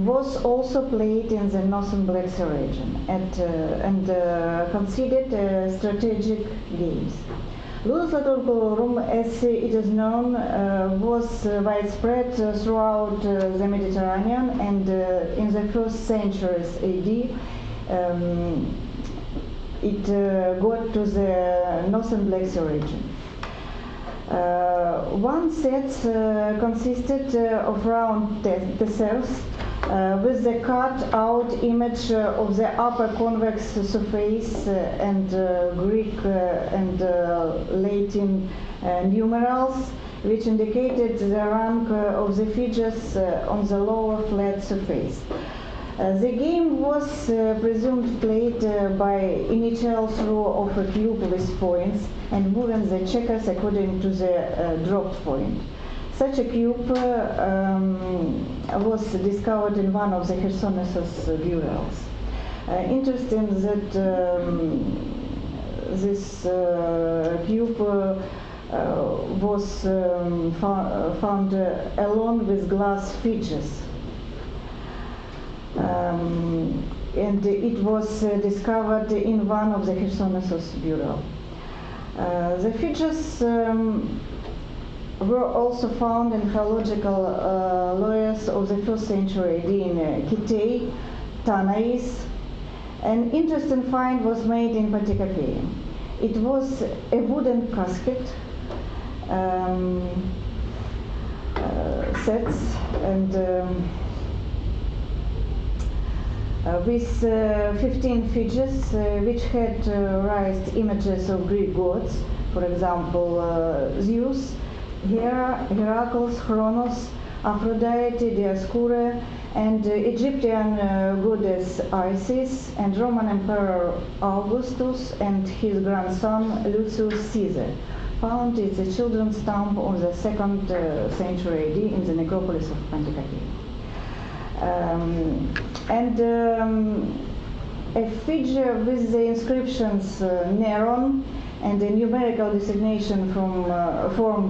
was also played in the Northern Black Sea region and considered strategic games. Ludus Latrunculorum, as it is known, was widespread throughout the Mediterranean, and in the first centuries AD, it got to the Northern Black Sea region. One set consisted of round tessers with the cut-out image of the upper convex surface and Greek and Latin numerals, which indicated the rank of the figures on the lower flat surface. The game was presumed played by initial throw of a cube with points and moving the checkers according to the dropped point. Such a cube was discovered in one of the Chersonesos burials. Interesting that this cube was found along with glass features. And it was discovered in one of the Chersonesos burial. The features were also found in archaeological layers of the 1st century AD in Kitay, Tanais. An interesting find was made in Pantikapeum. It was a wooden casket, sets, and with 15 figures which had raised images of Greek gods, for example Zeus, Hera, Heracles, Chronos, Aphrodite, Dioscure, and Egyptian goddess Isis, and Roman Emperor Augustus and his grandson Lucius Caesar, found in the children's tomb of the 2nd century AD in the necropolis of Pantikapeum. A figure with the inscriptions Neron and a numerical designation formed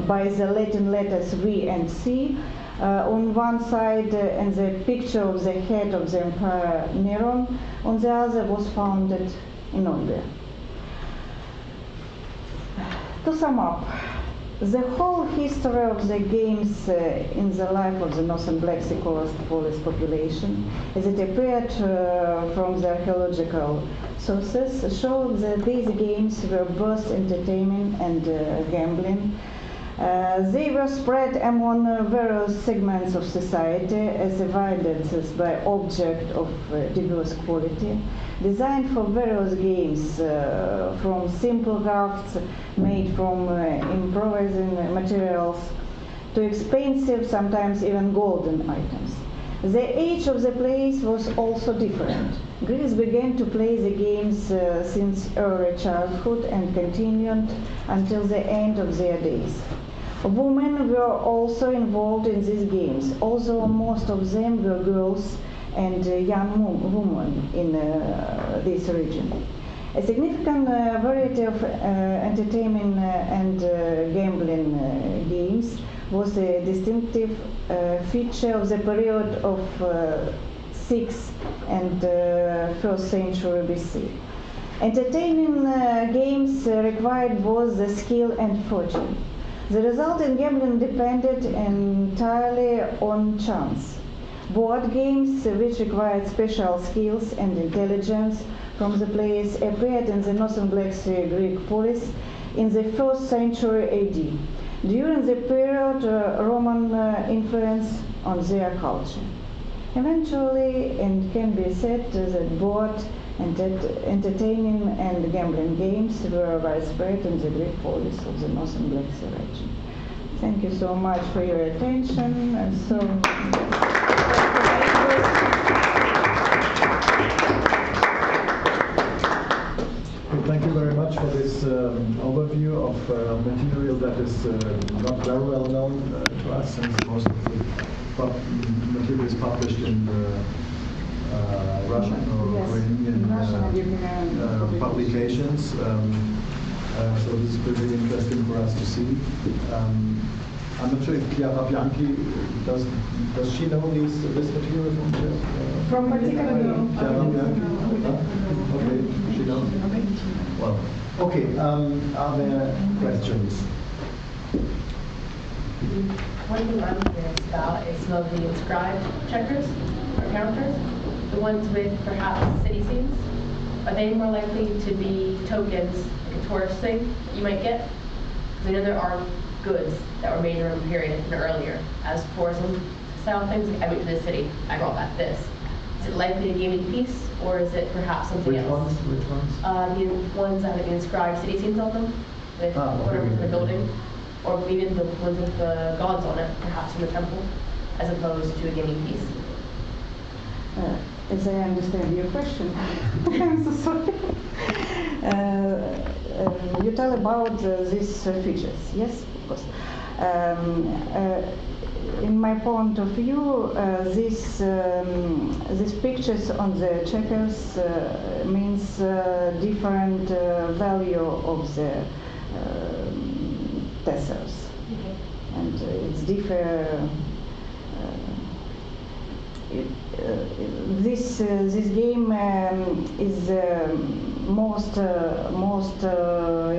by the Latin letters V and C on one side, and the picture of the head of the Emperor Neron on the other was found in Olbia. To sum up, The whole history of the games in the life of the Northern Black Sea Polish population, as it appeared from the archaeological sources, showed that these games were both entertainment and gambling. They were spread among various segments of society as evidenced by objects of diverse quality, designed for various games, from simple crafts made from improvising materials to expensive, sometimes even golden items. The age of the players was also different. Greeks began to play the games since early childhood and continued until the end of their days. Women were also involved in these games, although most of them were girls and young women in this region. A significant variety of entertainment and gambling games was a distinctive feature of the period of 6th and 1st century BC. Entertaining games required both the skill and fortune. The result in gambling depended entirely on chance. Board games, which required special skills and intelligence from the players, appeared in the Northern Black Sea Greek polis in the 1st century AD, during the period Roman influence on their culture. Eventually, it can be said that board and entertaining and gambling games were widespread in the Greek polis of the Northern Black Sea region. Thank you so much for your attention. And so, thank you very much for this overview of material that is not very well known to us, since most of the material is published in Russian or Ukrainian publications. So this is pretty interesting for us to see. I'm not sure if Chiara Bianchi, does she know this material from Patrimony? Chiara Bianchi? Okay, she knows. Well, okay, are there questions? One thing I'm curious about is some of the inscribed checkers or counters, the ones with perhaps city scenes. Are they more likely to be tokens, like a tourist thing you might get? Because I know there are goods that were made during the period and earlier as tourism style things. Like, I went to this city, I brought back this. Is it likely a gaming piece, or is it perhaps something else? Which ones? The ones that have the inscribed city scenes on them, with whatever's in the building, or maybe the ones with the gods on it, perhaps from the temple, as opposed to a gaming piece. As I understand your question, I'm so sorry. You tell about these features, yes, of course. In my point of view, these pictures on the checkers means different value of the tassels, and it's different. This game is most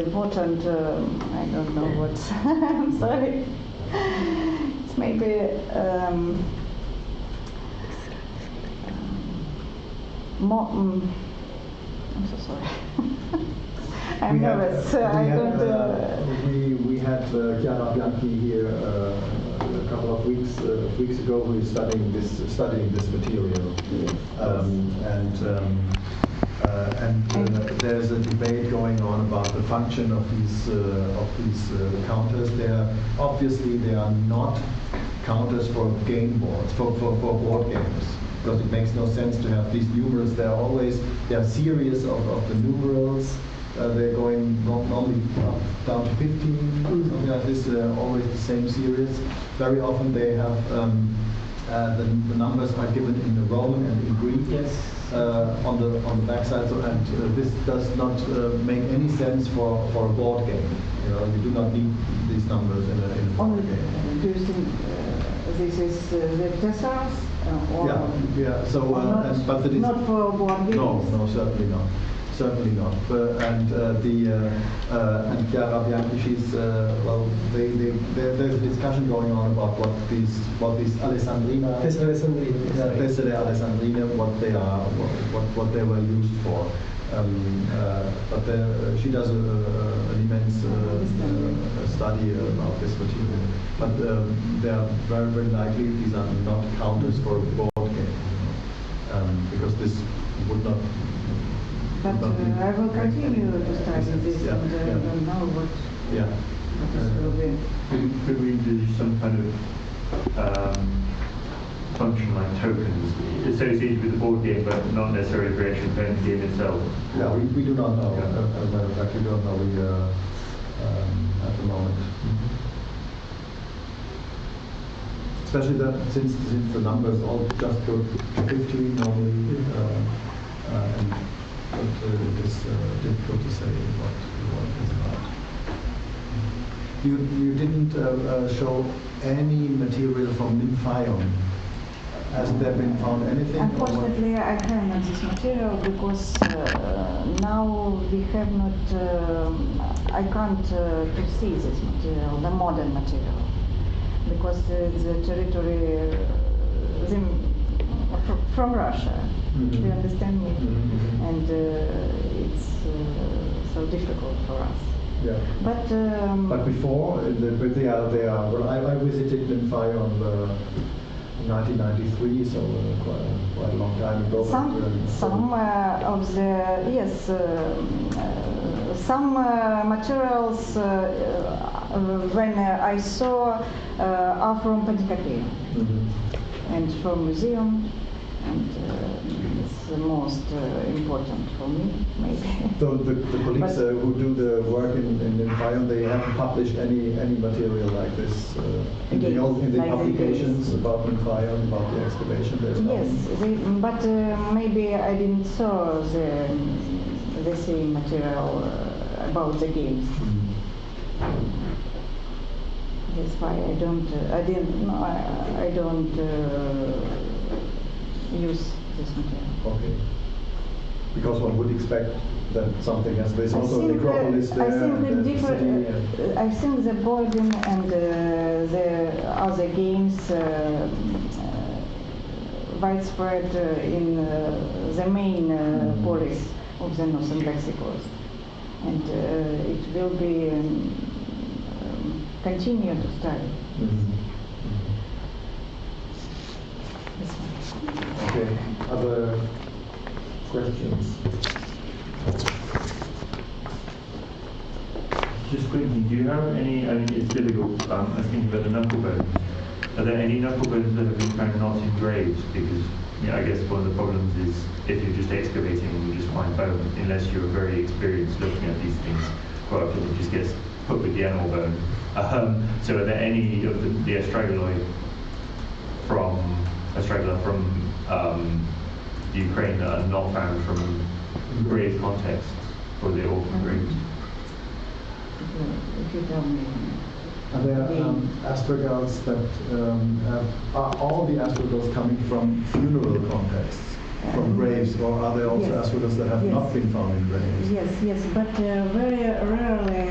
important. I don't know what. I'm sorry. It's maybe more. I'm so sorry. I'm nervous. We had Chiara Bianchi here a couple of weeks ago, who is studying this material, and there's a debate going on about the function of these counters. Obviously they are not counters for game boards, for board games, because it makes no sense to have these numerals. There are series of the numerals. They're going normally down to 15, something like this, always the same series. Very often they have, the numbers are given in the Roman and in Greek. Yes. On the backside, and this does not make any sense for a board game. You do not need these numbers in a board game. Do you think this is the tassels? Yeah. So, not, but it is not for board games? No, certainly not. certainly not. And Chiara Bianchi, she's there's a discussion going on about what these Alessandrina, Tessere Alessandrina, what they were used for. But she does an immense study about this material. But they are very, very likely these are not counters for a board game, because this would not. But I will continue to study this, and I don't know what this will be. Could we do some kind of function like tokens associated with the board game, but not necessarily the actual game itself? Yeah, we do not know. As a matter of fact, we don't know at the moment. Especially since the numbers all just go to 15 normally, and it is difficult to say what is about. You didn't show any material from Nymphion. Hasn't there been found anything? Unfortunately, I have not this material because now we have not. I can't to see this material, the modern material, because the territory from Russia. Do you understand me? And it's so difficult for us. Yeah. But before, they are. Well, I visited Nymphion. 1993, so quite a long time ago. Some of the some materials when I saw are from Patrimony and from museum, and it's the most important for me, maybe. So the colleagues who do the work in Nymphion, they haven't published any material like this in the like publications about Nymphion, about the excavation. Yes, but maybe I didn't saw the same material about the games. That's why I don't use this material. Okay. Because one would expect that something as this, also the necropolis there. I think the boarding and the other games widespread in the main polis of the northern Mexico, and it will be continue to study. Okay, other questions? Just quickly, do you have any, I mean, it's difficult, I was thinking about the knuckle bones. Are there any knuckle bones that have been found not in graves? Because I guess one of the problems is if you're just excavating and you just find bone, unless you're very experienced looking at these things, quite often it just gets put with the animal bone. So are there any of the astragaloi from the Ukraine that are not found from grave contexts for the orphan graves? If you tell me. Are there astragals that are all the astragals coming from funeral contexts, from graves, or are there also astragals that have not been found in graves? Yes, but very rarely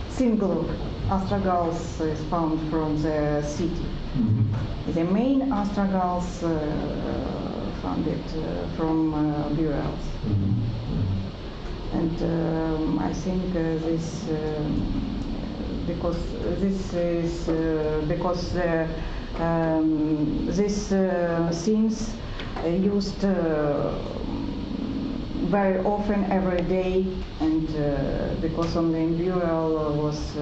single astragals is found from the city. The main astragals found it from burials. And I think this because this is because these things used very often every day, and because only in burial was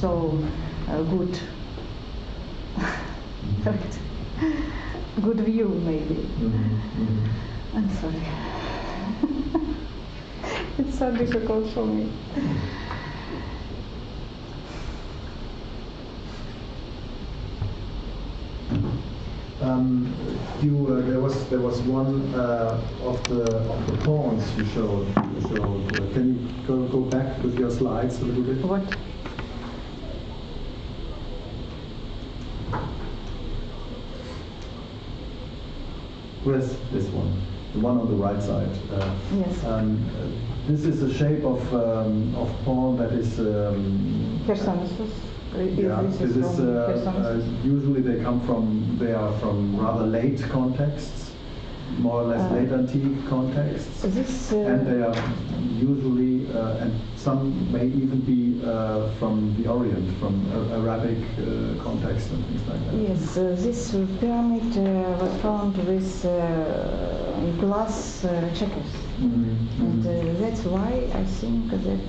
so good good view maybe. I'm sorry. It's so difficult for me. There was one of the pawns you showed. Can you go back with your slides a little bit? What? express this one, the one on the right side. Yes. This is a shape of pawn that is. Chersonesus. Yeah, This this is is from Chersonesus. usually they are from rather late contexts, more or less late antique contexts, This, and they are usually, and some may even be from the Orient, from Arabic context and things like that. Yes, this pyramid was found with glass checkers. Mm-hmm. And that's why I think that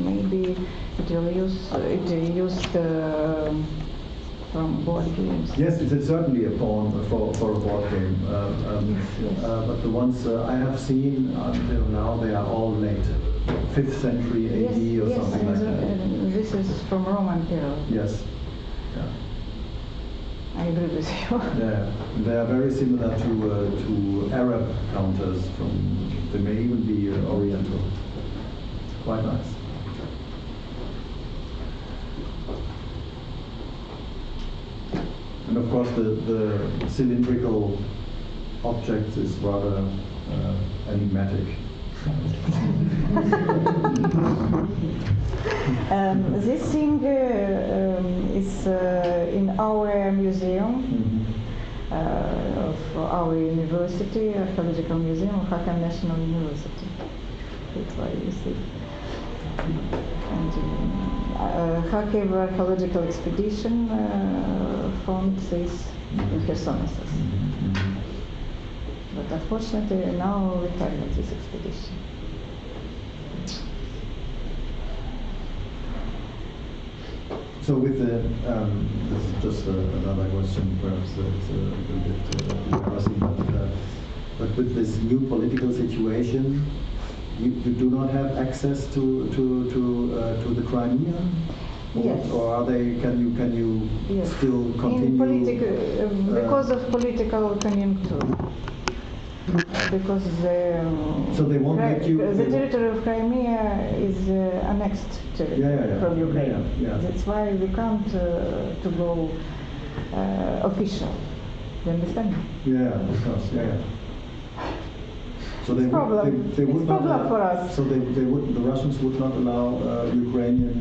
maybe it used from board games. Yes, it's certainly a pawn for a board game. Yes. But the ones I have seen until now, they are all late, 5th century AD or something like that. This is from Roman period. Yes. Yeah. I agree with you. Yeah. They are very similar to Arab counters. They may even be Oriental. Quite nice. And of course, the cylindrical object is rather enigmatic. This thing is in our museum of our university, Archaeological Museum of Kharkiv National University. That's why you see. And Kharkiv Archaeological Expedition found this in Chersonesus. But unfortunately, now we have this expedition. So with the, this is just another question, perhaps it's a bit embarrassing, but with this new political situation, you do not have access to the Crimea? Yes. Or are they? Can you Yes. still continue? Because of political conjuncture. Because So they won't let you. the territory of Crimea is annexed territory from Ukraine. Yeah. That's why we can't to go official. You understand? Yeah, of course. Yeah. So they would It's not problem for us. So the Russians would not allow Ukrainian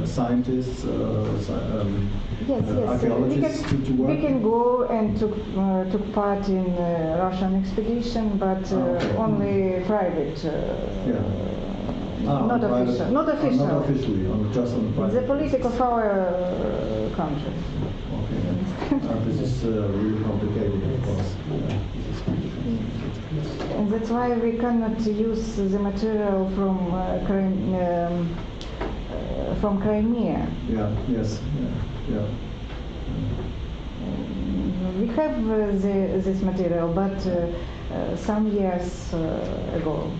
scientists, archaeologists to work. We can go and took part in Russian expedition, but only private. Not official. Not official. Not officially, just on the private. The politics of our country. Okay. This is really complicated, of course. And that's why we cannot use the material from Crimea. Yeah. Yes. Yeah. We have this material, but some years ago,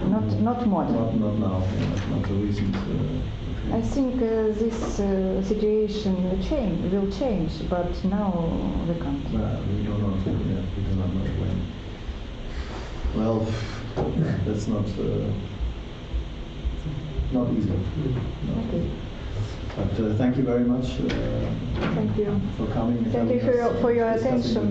not modern. Not now. Not the recent. I think this situation will change, but now we can't. We don't know. We do not know when. Well, that's not easy. No. Okay. But thank you very much. Thank you. For coming. Thank you for your attention.